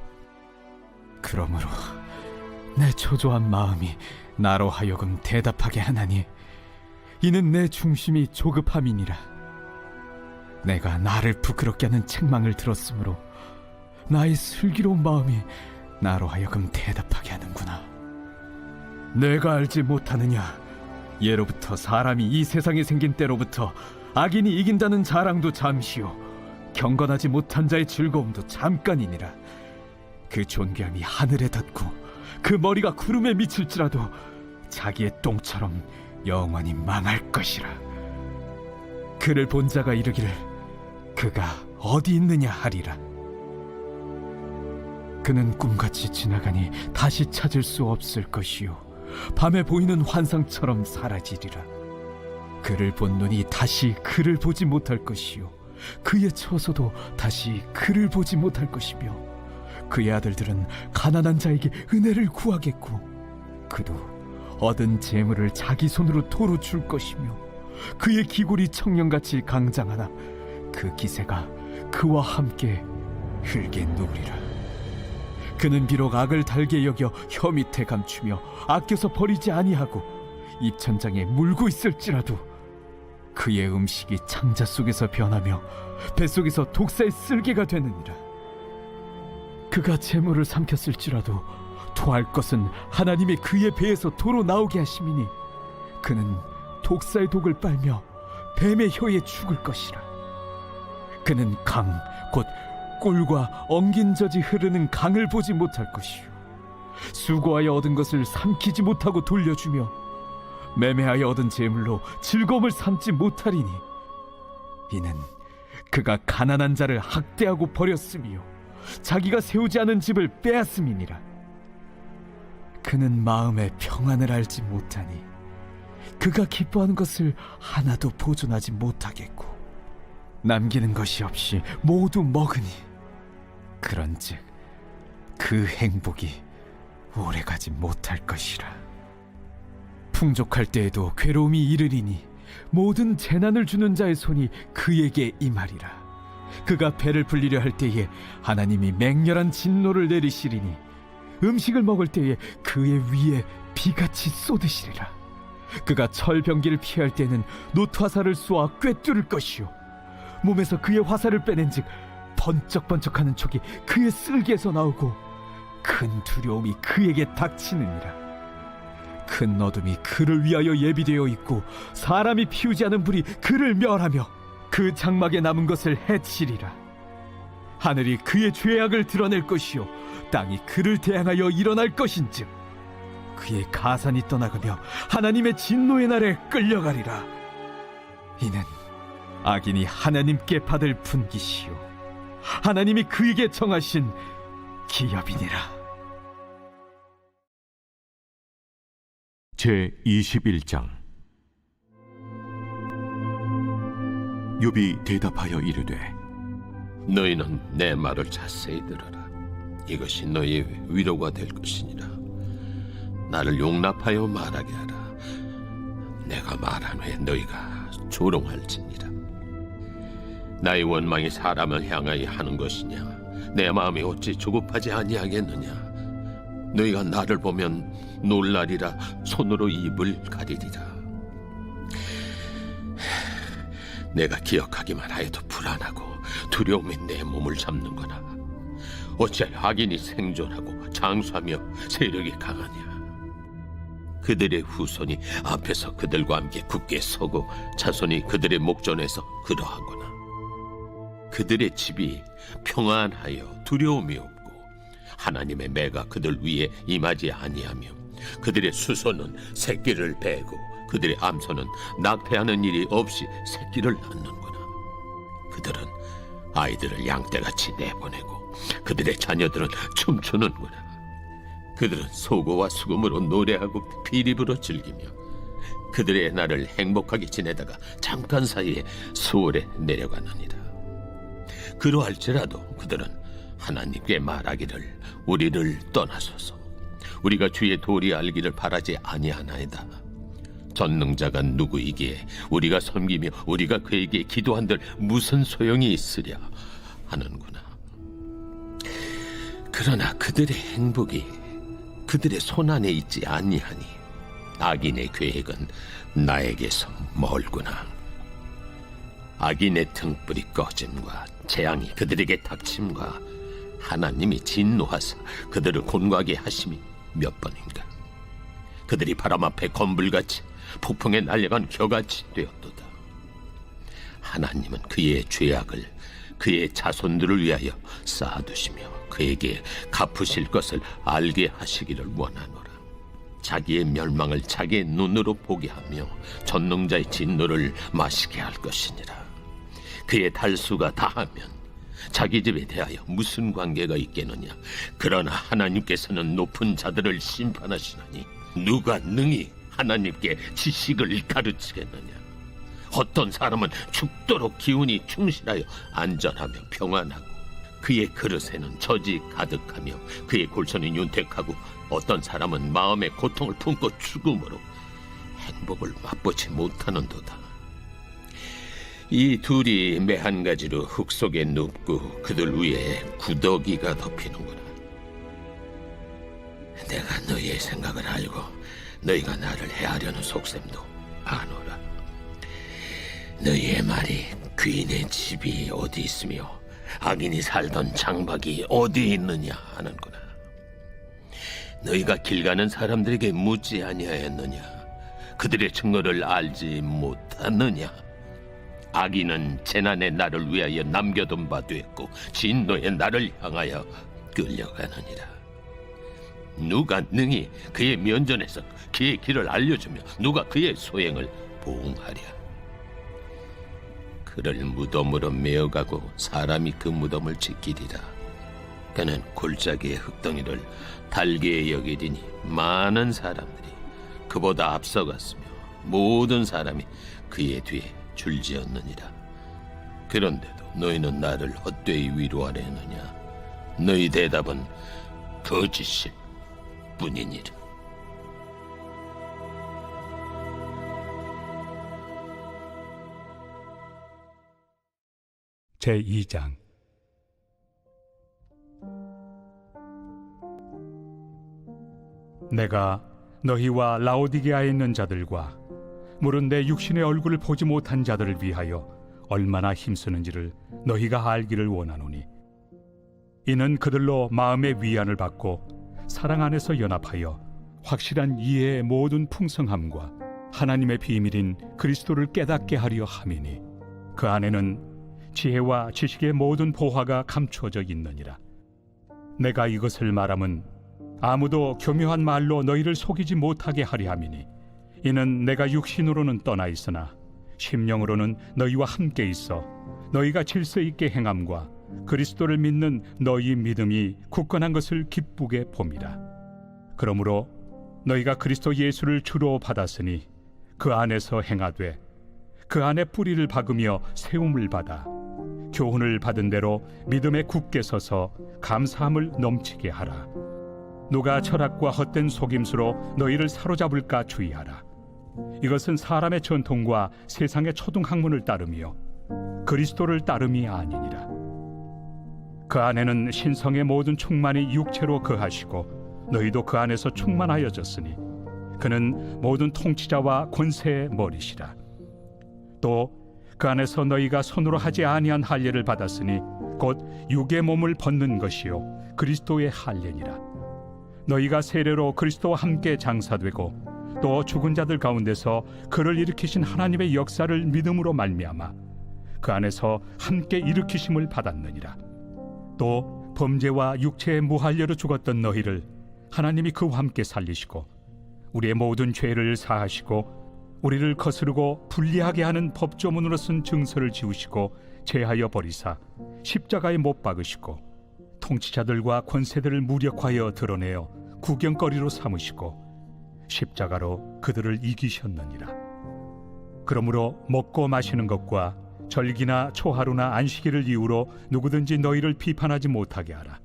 그러므로 내 초조한 마음이 나로 하여금 대답하게 하나니 이는 내 중심이 조급함이니라. 내가 나를 부끄럽게 하는 책망을 들었으므로 나의 슬기로운 마음이 나로 하여금 대답하게 하는구나. 내가 알지 못하느냐? 예로부터 사람이 이 세상에 생긴 때로부터 악인이 이긴다는 자랑도 잠시요 경건하지 못한 자의 즐거움도 잠깐이니라. 그 존귀함이 하늘에 닿고 그 머리가 구름에 미칠지라도 자기의 똥처럼 영원히 망할 것이라. 그를 본 자가 이르기를 그가 어디 있느냐 하리라. 그는 꿈같이 지나가니 다시 찾을 수 없을 것이요 밤에 보이는 환상처럼 사라지리라. 그를 본 눈이 다시 그를 보지 못할 것이요 그의 처소도 다시 그를 보지 못할 것이며 그의 아들들은 가난한 자에게 은혜를 구하겠고 그도 얻은 재물을 자기 손으로 도로 줄 것이며 그의 기골이 청년같이 강장하나 그 기세가 그와 함께 흙에 누우리라. 그는 비록 악을 달게 여겨 혀 밑에 감추며 아껴서 버리지 아니하고 입천장에 물고 있을지라도 그의 음식이 창자 속에서 변하며 뱃속에서 독사의 쓸개가 되느니라. 그가 재물을 삼켰을지라도 토할 것은 하나님의 그의 배에서 도로 나오게 하심이니 그는 독사의 독을 빨며 뱀의 혀에 죽을 것이라. 그는 강 곧 꿀과 엉긴 젖이 흐르는 강을 보지 못할 것이요 수고하여 얻은 것을 삼키지 못하고 돌려주며 매매하여 얻은 재물로 즐거움을 삼지 못하리니 이는 그가 가난한 자를 학대하고 버렸으며 자기가 세우지 않은 집을 빼앗음이니라. 그는 마음의 평안을 알지 못하니 그가 기뻐하는 것을 하나도 보존하지 못하겠고 남기는 것이 없이 모두 먹으니 그런즉 그 행복이 오래가지 못할 것이라. 풍족할 때에도 괴로움이 이르리니 모든 재난을 주는 자의 손이 그에게 임하리라. 그가 배를 불리려 할 때에 하나님이 맹렬한 진노를 내리시리니 음식을 먹을 때에 그의 위에 비같이 쏟으시리라. 그가 철병기를 피할 때는 놋화살을 쏘아 꿰뚫을 것이요 몸에서 그의 화살을 빼낸즉 번쩍번쩍하는 촉이 그의 쓸개에서 나오고 큰 두려움이 그에게 닥치느니라. 큰 어둠이 그를 위하여 예비되어 있고 사람이 피우지 않은 불이 그를 멸하며 그 장막에 남은 것을 해치리라. 하늘이 그의 죄악을 드러낼 것이요 땅이 그를 대항하여 일어날 것인즉 그의 가산이 떠나가며 하나님의 진노의 날에 끌려가리라. 이는 악인이 하나님께 받을 분깃이요 하나님이 그에게 정하신 기업이니라. 제 21장. 욥이 대답하여 이르되 너희는 내 말을 자세히 들어라. 이것이 너희의 위로가 될 것이니라. 나를 용납하여 말하게 하라. 내가 말한 후에 너희가 조롱할지니라. 나의 원망이 사람을 향하여 하는 것이냐? 내 마음이 어찌 조급하지 아니하겠느냐? 너희가 나를 보면 놀라리라. 손으로 입을 가리리라. 내가 기억하기만 하여도 불안하고 두려움이 내 몸을 잡는구나. 어찌하여 악인이 생존하고 장수하며 세력이 강하냐? 그들의 후손이 앞에서 그들과 함께 굳게 서고 자손이 그들의 목전에서 그러하구나. 그들의 집이 평안하여 두려움이 없고 하나님의 매가 그들 위에 임하지 아니하며 그들의 수소는 새끼를 베고 그들의 암소는 낙태하는 일이 없이 새끼를 낳는구나. 그들은 아이들을 양떼같이 내보내고 그들의 자녀들은 춤추는구나. 그들은 소고와 수금으로 노래하고 비립으로 즐기며 그들의 날을 행복하게 지내다가 잠깐 사이에 수월에 내려가느니라. 그러할지라도 그들은 하나님께 말하기를 우리를 떠나소서. 우리가 주의 도리 알기를 바라지 아니하나이다. 전능자가 누구이기에 우리가 섬기며 우리가 그에게 기도한들 무슨 소용이 있으랴 하는구나. 그러나 그들의 행복이 그들의 손안에 있지 아니하니 악인의 계획은 나에게서 멀구나. 악인의 등불이 꺼짐과 재앙이 그들에게 닥침과 하나님이 진노하사 그들을 곤고하게 하심이 몇 번인가. 그들이 바람 앞에 건불같이 폭풍에 날려간 겨같이 되었도다. 하나님은 그의 죄악을 그의 자손들을 위하여 쌓아두시며 그에게 갚으실 것을 알게 하시기를 원하노라. 자기의 멸망을 자기의 눈으로 보게 하며 전능자의 진노를 마시게 할 것이니라. 그의 달수가 다하면 자기 집에 대하여 무슨 관계가 있겠느냐? 그러나 하나님께서는 높은 자들을 심판하시나니 누가 능히 하나님께 지식을 가르치겠느냐? 어떤 사람은 죽도록 기운이 충실하여 안전하며 평안하고 그의 그릇에는 젖이 가득하며 그의 골선이 윤택하고 어떤 사람은 마음의 고통을 품고 죽음으로 행복을 맛보지 못하는도다. 이 둘이 매 한 가지로 흙 속에 눕고 그들 위에 구더기가 덮이는구나. 내가 너희의 생각을 알고 너희가 나를 해하려는 속셈도 아노라. 너희의 말이 귀인의 집이 어디 있으며 악인이 살던 장막이 어디 있느냐 하는구나. 너희가 길 가는 사람들에게 묻지 아니하였느냐? 그들의 증거를 알지 못하느냐? 악인은 재난의 날을 위하여 남겨둔 바 되었고 진노의 날을 향하여 끌려가느니라. 누가 능히 그의 면전에서 그의 길을 알려주며 누가 그의 소행을 보응하랴? 그를 무덤으로 메어가고 사람이 그 무덤을 지키리라. 그는 골짜기의 흙덩이를 달게 여기리니 많은 사람들이 그보다 앞서갔으며 모든 사람이 그의 뒤에 줄지었느니라. 그런데도 너희는 나를 헛되이 위로하려 했느냐? 너희 대답은 거짓일 뿐이니라. 제2장. 내가 너희와 라오디게아에 있는 자들과 물은 내 육신의 얼굴을 보지 못한 자들을 위하여 얼마나 힘쓰는지를 너희가 알기를 원하노니, 이는 그들로 마음의 위안을 받고 사랑 안에서 연합하여 확실한 이해의 모든 풍성함과 하나님의 비밀인 그리스도를 깨닫게 하려 함이니, 그 안에는 지혜와 지식의 모든 보화가 감추어져 있느니라. 내가 이것을 말함은 아무도 교묘한 말로 너희를 속이지 못하게 하려 함이니, 이는 내가 육신으로는 떠나 있으나 심령으로는 너희와 함께 있어 너희가 질서 있게 행함과 그리스도를 믿는 너희 믿음이 굳건한 것을 기쁘게 봅니다. 그러므로 너희가 그리스도 예수를 주로 받았으니 그 안에서 행하되 그 안에 뿌리를 박으며 세움을 받아 교훈을 받은 대로 믿음에 굳게 서서 감사함을 넘치게 하라. 누가 철학과 헛된 속임수로 너희를 사로잡을까 주의하라. 이것은 사람의 전통과 세상의 초등학문을 따르며 그리스도를 따름이 아니니라. 그 안에는 신성의 모든 충만이 육체로 거하시고 너희도 그 안에서 충만하여졌으니 그는 모든 통치자와 권세의 머리시라. 또 그 안에서 너희가 손으로 하지 아니한 할례를 받았으니 곧 육의 몸을 벗는 것이요 그리스도의 할례니라. 너희가 세례로 그리스도와 함께 장사되고 또 죽은 자들 가운데서 그를 일으키신 하나님의 역사를 믿음으로 말미암아 그 안에서 함께 일으키심을 받았느니라. 또 범죄와 육체의 무할례로 죽었던 너희를 하나님이 그와 함께 살리시고 우리의 모든 죄를 사하시고 우리를 거스르고 불리하게 하는 법조문으로 쓴 증서를 지우시고 제하여 버리사 십자가에 못 박으시고 통치자들과 권세들을 무력하여 드러내어 구경거리로 삼으시고 십자가로 그들을 이기셨느니라. 그러므로 먹고 마시는 것과 절기나 초하루나 안식일을 이유로 누구든지 너희를 비판하지 못하게 하라.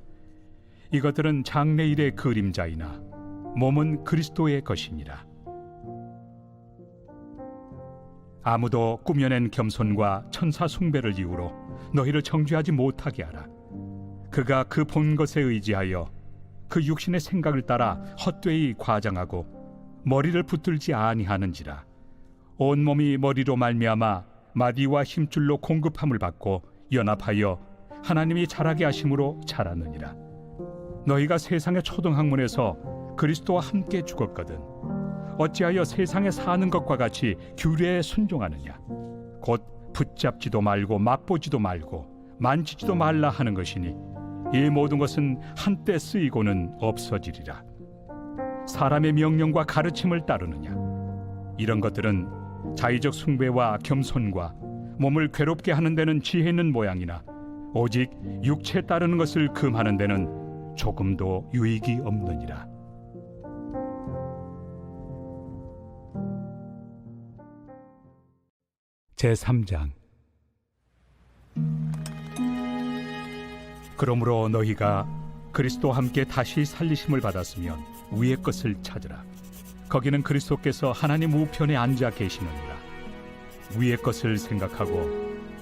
이것들은 장래일의 그림자이나 몸은 그리스도의 것이니라. 아무도 꾸며낸 겸손과 천사 숭배를 이유로 너희를 정죄하지 못하게 하라. 그가 그 본 것에 의지하여 그 육신의 생각을 따라 헛되이 과장하고 머리를 붙들지 아니하는지라. 온 몸이 머리로 말미암아 마디와 힘줄로 공급함을 받고 연합하여 하나님이 자라게 하심으로 자라느니라. 너희가 세상의 초등학문에서 그리스도와 함께 죽었거든 어찌하여 세상에 사는 것과 같이 규례에 순종하느냐. 곧 붙잡지도 말고 맛보지도 말고 만지지도 말라 하는 것이니 이 모든 것은 한때 쓰이고는 없어지리라. 사람의 명령과 가르침을 따르느냐. 이런 것들은 자의적 숭배와 겸손과 몸을 괴롭게 하는 데는 지혜 있는 모양이나 오직 육체 따르는 것을 금하는 데는 조금도 유익이 없느니라. 제3장. 그러므로 너희가 그리스도와 함께 다시 살리심을 받았으면 위의 것을 찾으라. 거기는 그리스도께서 하나님 우편에 앉아 계시느니라. 위의 것을 생각하고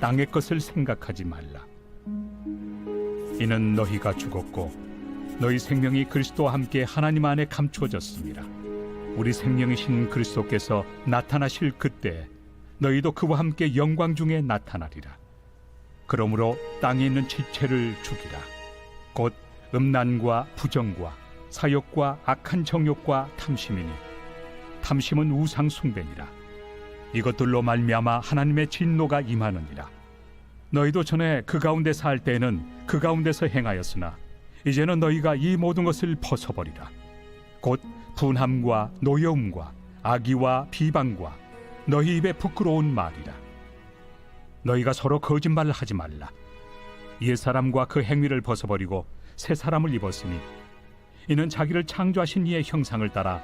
땅의 것을 생각하지 말라. 이는 너희가 죽었고 너희 생명이 그리스도와 함께 하나님 안에 감추어졌습니다. 우리 생명이신 그리스도께서 나타나실 그때 너희도 그와 함께 영광 중에 나타나리라. 그러므로 땅에 있는 지체를 죽이라. 곧 음란과 부정과 사욕과 악한 정욕과 탐심이니 탐심은 우상 숭배니라. 이것들로 말미암아 하나님의 진노가 임하느니라. 너희도 전에 그 가운데 살 때에는 그 가운데서 행하였으나 이제는 너희가 이 모든 것을 벗어버리라. 곧 분함과 노여움과 악의와 비방과 너희 입에 부끄러운 말이라. 너희가 서로 거짓말을 하지 말라. 옛사람과 그 행위를 벗어버리고 새 사람을 입었으니 이는 자기를 창조하신 이의 형상을 따라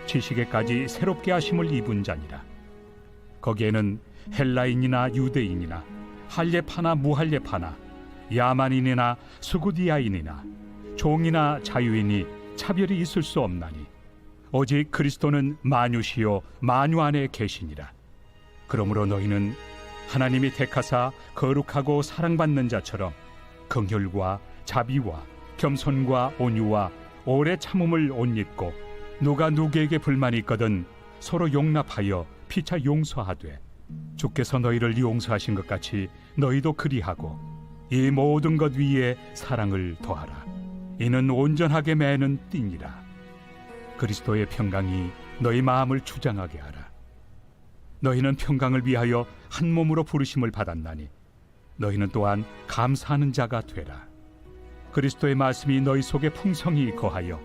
지식에까지 새롭게 하심을 입은 자니라. 거기에는 헬라인이나 유대인이나 할례파나 무할례파나 야만인이나 수구디아인이나 종이나 자유인이 차별이 있을 수 없나니 오직 그리스도는 만유시요 만유 안에 계시니라. 그러므로 너희는 하나님이 택하사 거룩하고 사랑받는 자처럼 긍휼과 자비와 겸손과 온유와 오래 참음을 옷 입고 누가 누구에게 불만이 있거든 서로 용납하여 피차 용서하되 주께서 너희를 용서하신 것 같이 너희도 그리하고 이 모든 것 위에 사랑을 더하라. 이는 온전하게 매는 띠니라. 그리스도의 평강이 너희 마음을 주장하게 하라. 너희는 평강을 위하여 한 몸으로 부르심을 받았나니 너희는 또한 감사하는 자가 되라. 그리스도의 말씀이 너희 속에 풍성히 거하여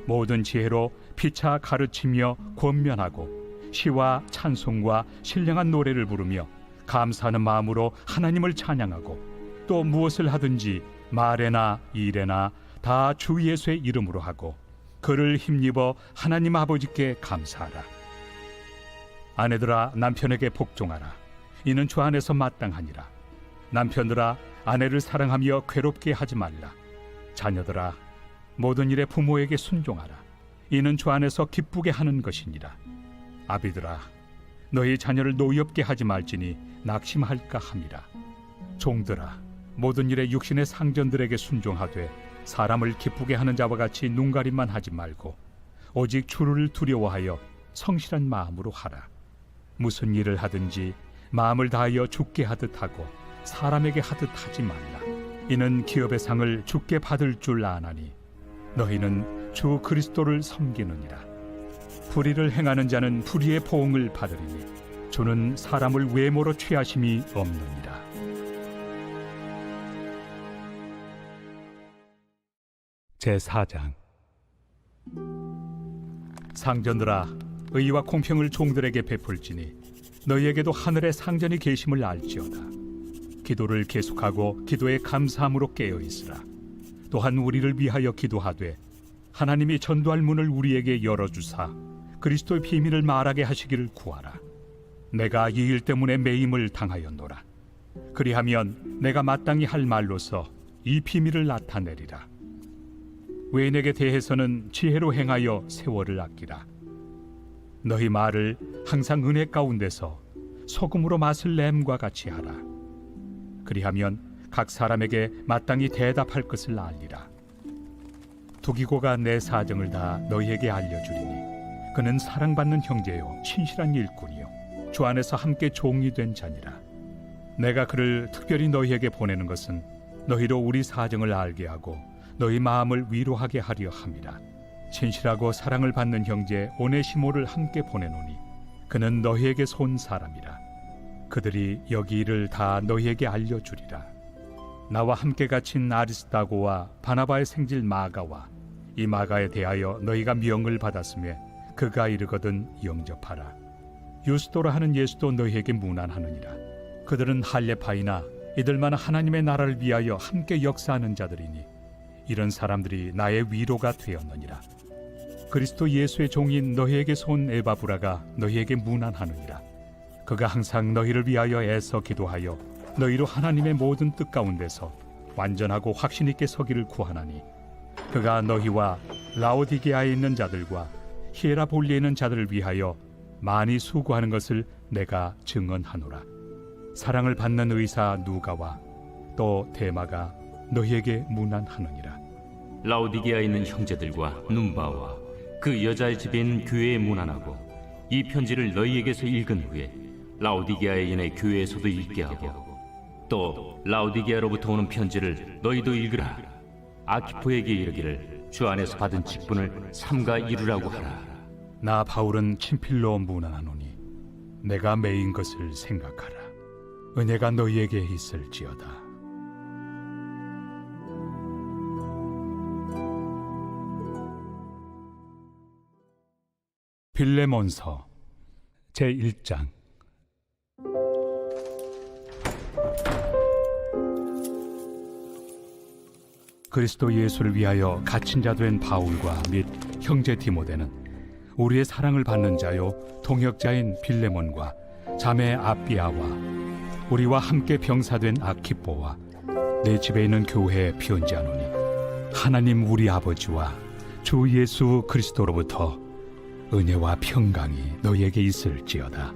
모든 지혜로 피차 가르치며 권면하고 시와 찬송과 신령한 노래를 부르며 감사하는 마음으로 하나님을 찬양하고 또 무엇을 하든지 말에나 일에나 다 주 예수의 이름으로 하고 그를 힘입어 하나님 아버지께 감사하라. 아내들아 남편에게 복종하라. 이는 주 안에서 마땅하니라. 남편들아 아내를 사랑하며 괴롭게 하지 말라. 자녀들아 모든 일에 부모에게 순종하라. 이는 주 안에서 기쁘게 하는 것이니라. 아비들아 너희 자녀를 노엽게 하지 말지니 낙심할까 함이라. 종들아 모든 일에 육신의 상전들에게 순종하되 사람을 기쁘게 하는 자와 같이 눈가림만 하지 말고 오직 주를 두려워하여 성실한 마음으로 하라. 무슨 일을 하든지 마음을 다하여 주께 하듯 하고 사람에게 하듯 하지 말라. 이는 기업의 상을 주께 받을 줄 아나니 너희는 주 그리스도를 섬기느니라. 불의를 행하는 자는 불의의 보응을 받으리니 주는 사람을 외모로 취하심이 없느니라. 제4장. 상전들아 의와 공평을 종들에게 베풀지니 너희에게도 하늘의 상전이 계심을 알지어다. 기도를 계속하고 기도에 감사함으로 깨어 있으라. 또한 우리를 위하여 기도하되 하나님이 전도할 문을 우리에게 열어주사 그리스도의 비밀을 말하게 하시기를 구하라. 내가 이 일 때문에 매임을 당하였노라. 그리하면 내가 마땅히 할 말로서 이 비밀을 나타내리라. 외인에게 대해서는 지혜로 행하여 세월을 아끼라. 너희 말을 항상 은혜 가운데서 소금으로 맛을 냄과 같이 하라. 그리하면 각 사람에게 마땅히 대답할 것을 알리라. 두기고가 내 사정을 다 너희에게 알려주리니 그는 사랑받는 형제요 신실한 일꾼이요 주 안에서 함께 종이 된 자니라. 내가 그를 특별히 너희에게 보내는 것은 너희로 우리 사정을 알게 하고 너희 마음을 위로하게 하려 함이라. 신실하고 사랑을 받는 형제 오네시모를 함께 보내노니 그는 너희에게서 온 사람이라. 그들이 여기 일을 다 너희에게 알려주리라. 나와 함께 갇힌 아리스다고와 바나바의 생질 마가와 이 마가에 대하여 너희가 명을 받았으며 그가 이르거든 영접하라. 유스도라 하는 예수도 너희에게 문안하느니라. 그들은 할례파이나 이들만 하나님의 나라를 위하여 함께 역사하는 자들이니 이런 사람들이 나의 위로가 되었느니라. 그리스도 예수의 종인 너희에게서 온 에바브라가 너희에게 문안하느니라. 그가 항상 너희를 위하여 애써 기도하여 너희로 하나님의 모든 뜻 가운데서 완전하고 확신 있게 서기를 구하나니 그가 너희와 라오디게아에 있는 자들과 히에라볼리에 있는 자들을 위하여 많이 수고하는 것을 내가 증언하노라. 사랑을 받는 의사 누가와 또 데마가 너희에게 문안하느니라. 라오디게아에 있는 형제들과 num바와 그 여자의 집에 있는 교회에 문안하고 이 편지를 너희에게서 읽은 후에 라오디게아에 있는 교회에서도 읽게 하고 또 라오디게아로부터 오는 편지를 너희도 읽으라. 아키포에게 이르기를 주 안에서 받은 직분을 삼가 이루라고 하라. 나 바울은 친필로 문안하노니 내가 매인 것을 생각하라. 은혜가 너희에게 있을지어다. 빌레몬서 제1장. 그리스도 예수를 위하여 갇힌 자 된 바울과 및 형제 디모데는 우리의 사랑을 받는 자요 동역자인 빌레몬과 자매 아비아와 우리와 함께 병사된 아키뽀와 내 집에 있는 교회에 편지하노니 하나님 우리 아버지와 주 예수 그리스도로부터 은혜와 평강이 너희에게 있을지어다.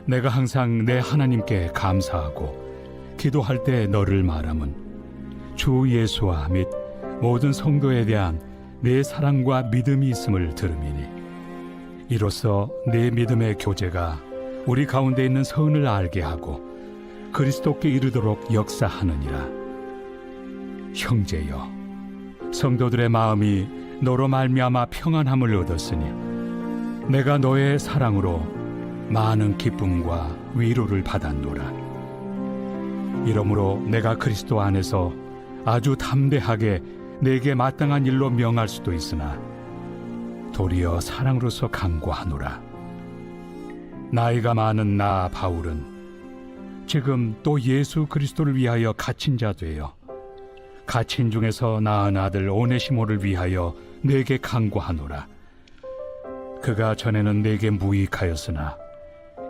내가 항상 내 하나님께 감사하고 기도할 때 너를 말함은 주 예수와 및 모든 성도에 대한 내 사랑과 믿음이 있음을 들음이니 이로써 내 믿음의 교제가 우리 가운데 있는 선을 알게 하고 그리스도께 이르도록 역사하느니라. 형제여, 성도들의 마음이 너로 말미암아 평안함을 얻었으니 내가 너의 사랑으로 많은 기쁨과 위로를 받았노라. 이러므로 내가 그리스도 안에서 아주 담대하게 내게 마땅한 일로 명할 수도 있으나 도리어 사랑으로서 강구하노라. 나이가 많은 나 바울은 지금 또 예수 그리스도를 위하여 갇힌 자 되어 갇힌 중에서 낳은 아들 오네시모를 위하여 내게 간구하노라. 그가 전에는 내게 무익하였으나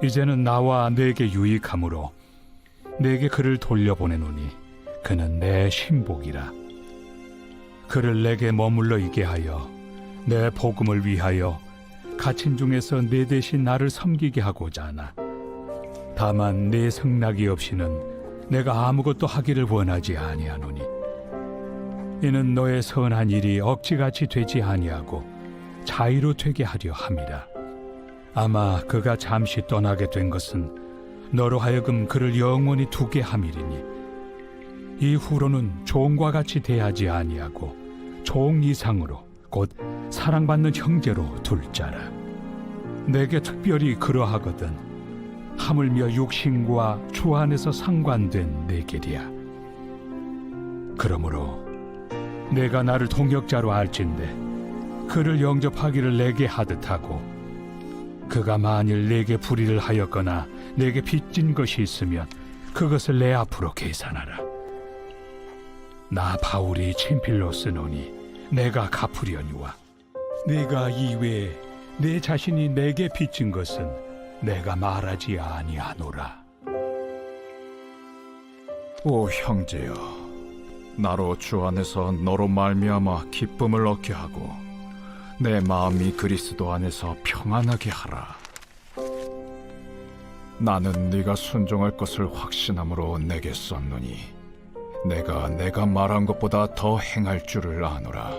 이제는 나와 내게 유익함으로 내게 그를 돌려보내노니 그는 내 신복이라. 그를 내게 머물러 있게 하여 내 복음을 위하여 갇힌 중에서 내 대신 나를 섬기게 하고자 하나. 다만 내 승낙이 없이는 내가 아무것도 하기를 원하지 아니하노니 이는 너의 선한 일이 억지같이 되지 아니하고 자의로 되게 하려 함이라. 아마 그가 잠시 떠나게 된 것은 너로 하여금 그를 영원히 두게 함이리니 이후로는 종과 같이 대하지 아니하고 종 이상으로 곧 사랑받는 형제로 둘 자라. 내게 특별히 그러하거든 하물며 육신과 주 안에서 상관된 내 길이야. 그러므로 내가 나를 동역자로 알진대 그를 영접하기를 내게 하듯 하고 그가 만일 내게 불의를 하였거나 내게 빚진 것이 있으면 그것을 내 앞으로 계산하라. 나 바울이 친필로 쓰노니 내가 갚으려니와 네가 이외에 내 자신이 내게 빚진 것은 내가 말하지 아니하노라. 오 형제여, 나로 주 안에서 너로 말미암아 기쁨을 얻게 하고 내 마음이 그리스도 안에서 평안하게 하라. 나는 네가 순종할 것을 확신함으로 내게 썼노니 내가 말한 것보다 더 행할 줄을 아노라.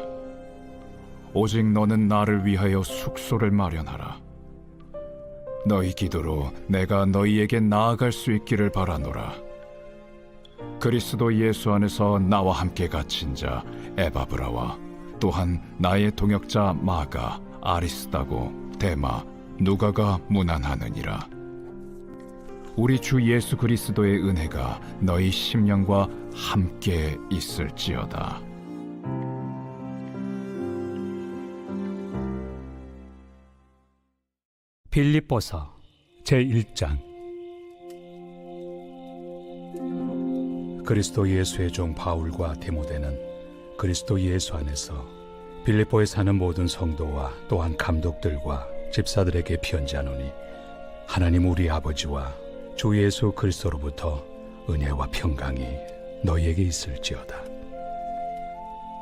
오직 너는 나를 위하여 숙소를 마련하라. 너희 기도로 내가 너희에게 나아갈 수 있기를 바라노라. 그리스도 예수 안에서 나와 함께 갇힌 자 에바브라와 또한 나의 동역자 마가, 아리스다고, 데마, 누가가 문안하느니라. 우리 주 예수 그리스도의 은혜가 너희 심령과 함께 있을지어다. 빌립보서 제1장. 그리스도 예수의 종 바울과 디모데는 그리스도 예수 안에서 빌립보에 사는 모든 성도와 또한 감독들과 집사들에게 편지하노니 하나님 우리 아버지와 주 예수 그리스도로부터 은혜와 평강이 너희에게 있을지어다.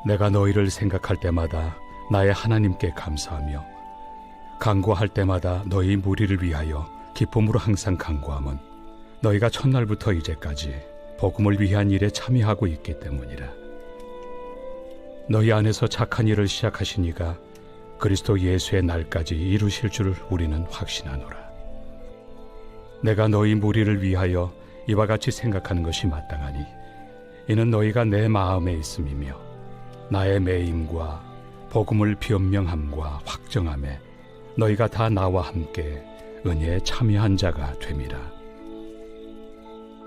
내가 너희를 생각할 때마다 나의 하나님께 감사하며 간구할 때마다 너희 무리를 위하여 기쁨으로 항상 간구함은 너희가 첫날부터 이제까지 복음을 위한 일에 참여하고 있기 때문이라. 너희 안에서 착한 일을 시작하신 이가 그리스도 예수의 날까지 이루실 줄을 우리는 확신하노라. 내가 너희 무리를 위하여 이와 같이 생각하는 것이 마땅하니 이는 너희가 내 마음에 있음이며 나의 매임과 복음을 변명함과 확정함에 너희가 다 나와 함께 은혜에 참여한 자가 됨이라.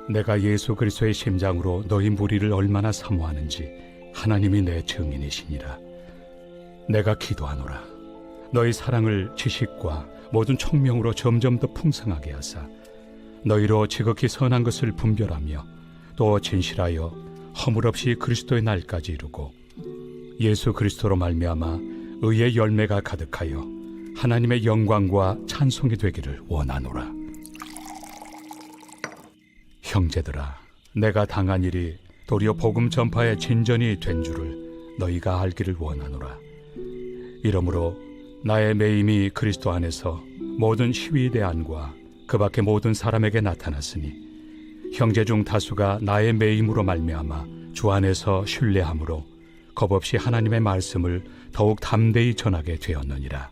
내가 예수 그리스도의 심장으로 너희 무리를 얼마나 사모하는지 하나님이 내 증인이시니라. 내가 기도하노라. 너희 사랑을 지식과 모든 총명으로 점점 더 풍성하게 하사 너희로 지극히 선한 것을 분별하며 또 진실하여 허물 없이 그리스도의 날까지 이루고 예수 그리스도로 말미암아 의의 열매가 가득하여 하나님의 영광과 찬송이 되기를 원하노라. 형제들아, 내가 당한 일이 도리어 복음 전파의 진전이 된 줄을 너희가 알기를 원하노라. 이러므로 나의 매임이 그리스도 안에서 모든 시위대안과 그 밖의 모든 사람에게 나타났으니 형제 중 다수가 나의 매임으로 말미암아 주 안에서 신뢰함으로 겁없이 하나님의 말씀을 더욱 담대히 전하게 되었느니라.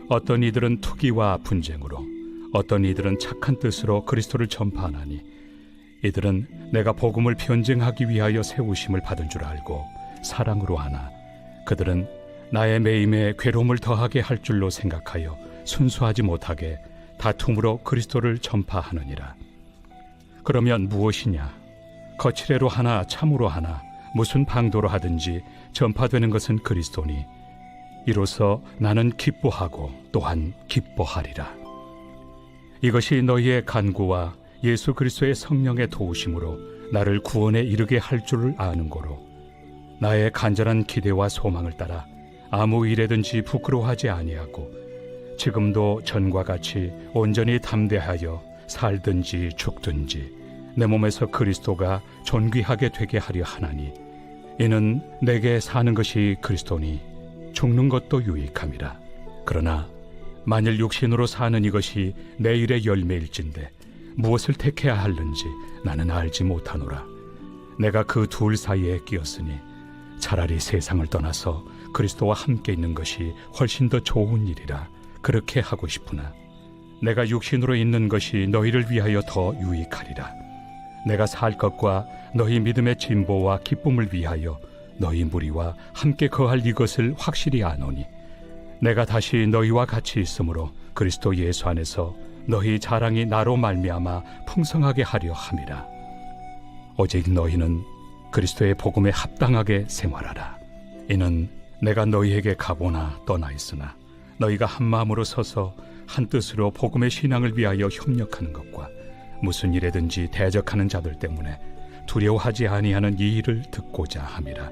어떤 이들은 투기와 분쟁으로, 어떤 이들은 착한 뜻으로 그리스도를 전파하나니 이들은 내가 복음을 변증하기 위하여 세우심을 받은 줄 알고 사랑으로 하나 그들은 나의 매임에 괴로움을 더하게 할 줄로 생각하여 순수하지 못하게 다툼으로 그리스도를 전파하느니라. 그러면 무엇이냐? 거칠애로 하나 참으로 하나 무슨 방도로 하든지 전파되는 것은 그리스도니 이로써 나는 기뻐하고 또한 기뻐하리라. 이것이 너희의 간구와 예수 그리스도의 성령의 도우심으로 나를 구원에 이르게 할 줄을 아는 고로 나의 간절한 기대와 소망을 따라 아무 일에든지 부끄러워하지 아니하고 지금도 전과 같이 온전히 담대하여 살든지 죽든지 내 몸에서 그리스도가 존귀하게 되게 하려 하나니 이는 내게 사는 것이 그리스도니 죽는 것도 유익함이라. 그러나 만일 육신으로 사는 이것이 내 일의 열매일진데 무엇을 택해야 하는지 나는 알지 못하노라. 내가 그 둘 사이에 끼었으니 차라리 세상을 떠나서 그리스도와 함께 있는 것이 훨씬 더 좋은 일이라 그렇게 하고 싶으나 내가 육신으로 있는 것이 너희를 위하여 더 유익하리라. 내가 살 것과 너희 믿음의 진보와 기쁨을 위하여 너희 무리와 함께 거할 이것을 확실히 아노니 내가 다시 너희와 같이 있으므로 그리스도 예수 안에서 너희 자랑이 나로 말미암아 풍성하게 하려 함이라. 오직 너희는 그리스도의 복음에 합당하게 생활하라. 이는 내가 너희에게 가보나 떠나 있으나 너희가 한 마음으로 서서 한 뜻으로 복음의 신앙을 위하여 협력하는 것과 무슨 일에든지 대적하는 자들 때문에 두려워하지 아니하는 이 일을 듣고자 함이라.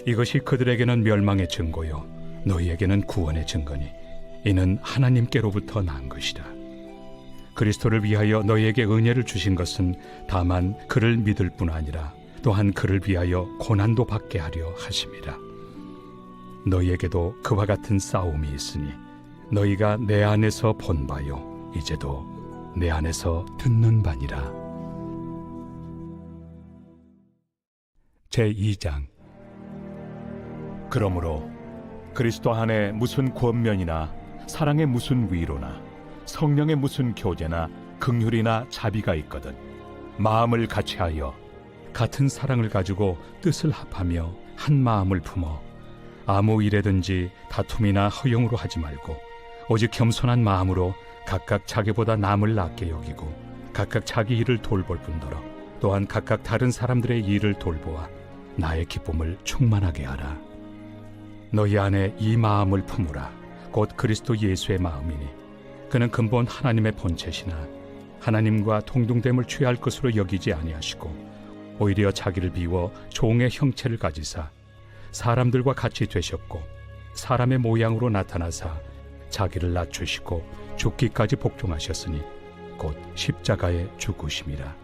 이것이 그들에게는 멸망의 증거요 너희에게는 구원의 증거니 이는 하나님께로부터 난 것이라. 그리스도를 위하여 너희에게 은혜를 주신 것은 다만 그를 믿을 뿐 아니라 또한 그를 위하여 고난도 받게 하려 하심이라. 너희에게도 그와 같은 싸움이 있으니 너희가 내 안에서 본 바요 이제도 내 안에서 듣는 바니라. 제2장. 그러므로 그리스도 안에 무슨 권면이나 사랑의 무슨 위로나 성령의 무슨 교제나 긍휼이나 자비가 있거든 마음을 같이하여 같은 사랑을 가지고 뜻을 합하며 한 마음을 품어 아무 일에든지 다툼이나 허용으로 하지 말고 오직 겸손한 마음으로 각각 자기보다 남을 낫게 여기고 각각 자기 일을 돌볼 뿐더러 또한 각각 다른 사람들의 일을 돌보아 나의 기쁨을 충만하게 하라. 너희 안에 이 마음을 품으라. 곧 그리스도 예수의 마음이니 그는 근본 하나님의 본체시나 하나님과 동등됨을 취할 것으로 여기지 아니하시고 오히려 자기를 비워 종의 형체를 가지사 사람들과 같이 되셨고 사람의 모양으로 나타나사 자기를 낮추시고 죽기까지 복종하셨으니 곧 십자가에 죽으심이라.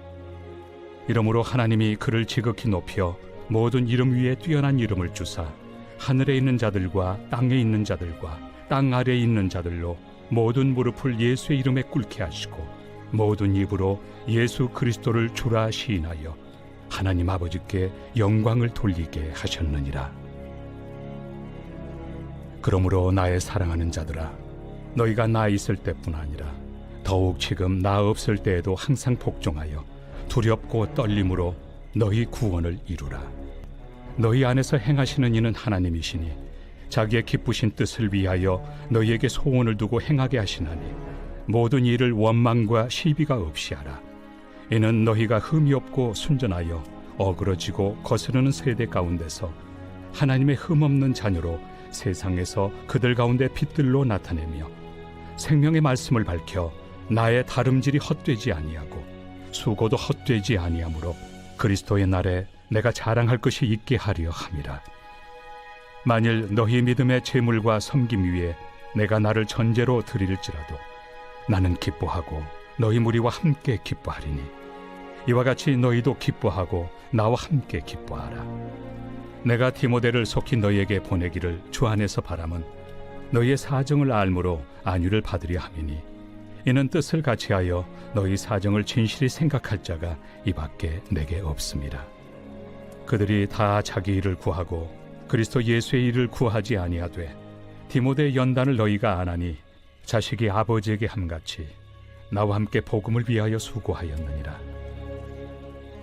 이러므로 하나님이 그를 지극히 높여 모든 이름 위에 뛰어난 이름을 주사 하늘에 있는 자들과 땅에 있는 자들과 땅 아래에 있는 자들로 모든 무릎을 예수의 이름에 꿇게 하시고 모든 입으로 예수 그리스도를 주라 시인하여 하나님 아버지께 영광을 돌리게 하셨느니라. 그러므로 나의 사랑하는 자들아, 너희가 나 있을 때뿐 아니라 더욱 지금 나 없을 때에도 항상 복종하여 두렵고 떨림으로 너희 구원을 이루라. 너희 안에서 행하시는 이는 하나님이시니 자기의 기쁘신 뜻을 위하여 너희에게 소원을 두고 행하게 하시나니 모든 일을 원망과 시비가 없이 하라. 이는 너희가 흠이 없고 순전하여 어그러지고 거스르는 세대 가운데서 하나님의 흠없는 자녀로 세상에서 그들 가운데 빛들로 나타내며 생명의 말씀을 밝혀 나의 다름질이 헛되지 아니하고 수고도 헛되지 아니하므로 그리스도의 날에 내가 자랑할 것이 있게 하려 함이라. 만일 너희 믿음의 제물과 섬김 위에 내가 나를 전제로 드릴지라도 나는 기뻐하고 너희 무리와 함께 기뻐하리니 이와 같이 너희도 기뻐하고 나와 함께 기뻐하라. 내가 디모데를 속히 너희에게 보내기를 주 안에서 바람은 너희의 사정을 알므로 안위를 받으려 함이니 이는 뜻을 같이하여 너희 사정을 진실히 생각할 자가 이 밖에 내게 없습니다. 그들이 다 자기 일을 구하고 그리스도 예수의 일을 구하지 아니하되 디모데의 연단을 너희가 안하니 자식이 아버지에게 함같이 나와 함께 복음을 위하여 수고하였느니라.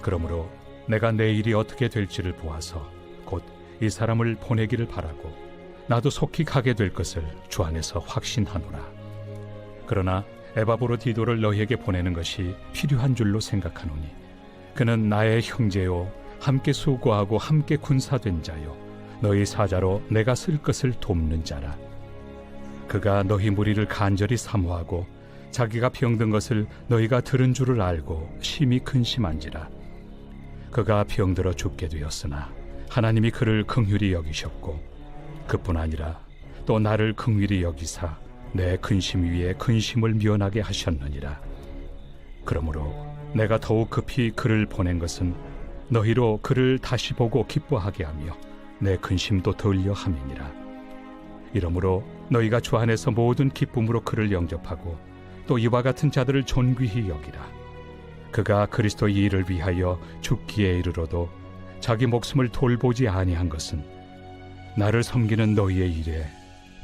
그러므로 내가 내 일이 어떻게 될지를 보아서 곧 이 사람을 보내기를 바라고 나도 속히 가게 될 것을 주 안에서 확신하노라. 그러나 에바브로디도를 너희에게 보내는 것이 필요한 줄로 생각하노니 그는 나의 형제요 함께 수고하고 함께 군사된 자요 너희 사자로 내가 쓸 것을 돕는 자라. 그가 너희 무리를 간절히 사모하고 자기가 병든 것을 너희가 들은 줄을 알고 심히 근심한지라. 그가 병들어 죽게 되었으나 하나님이 그를 긍휼히 여기셨고 그뿐 아니라 또 나를 긍휼히 여기사 내 근심 위에 근심을 면하게 하셨느니라. 그러므로 내가 더욱 급히 그를 보낸 것은 너희로 그를 다시 보고 기뻐하게 하며 내 근심도 덜려 함이니라. 이러므로 너희가 주 안에서 모든 기쁨으로 그를 영접하고 또 이와 같은 자들을 존귀히 여기라. 그가 그리스도의 일을 위하여 죽기에 이르러도 자기 목숨을 돌보지 아니한 것은 나를 섬기는 너희의 일에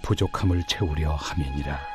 부족함을 채우려 함이니라.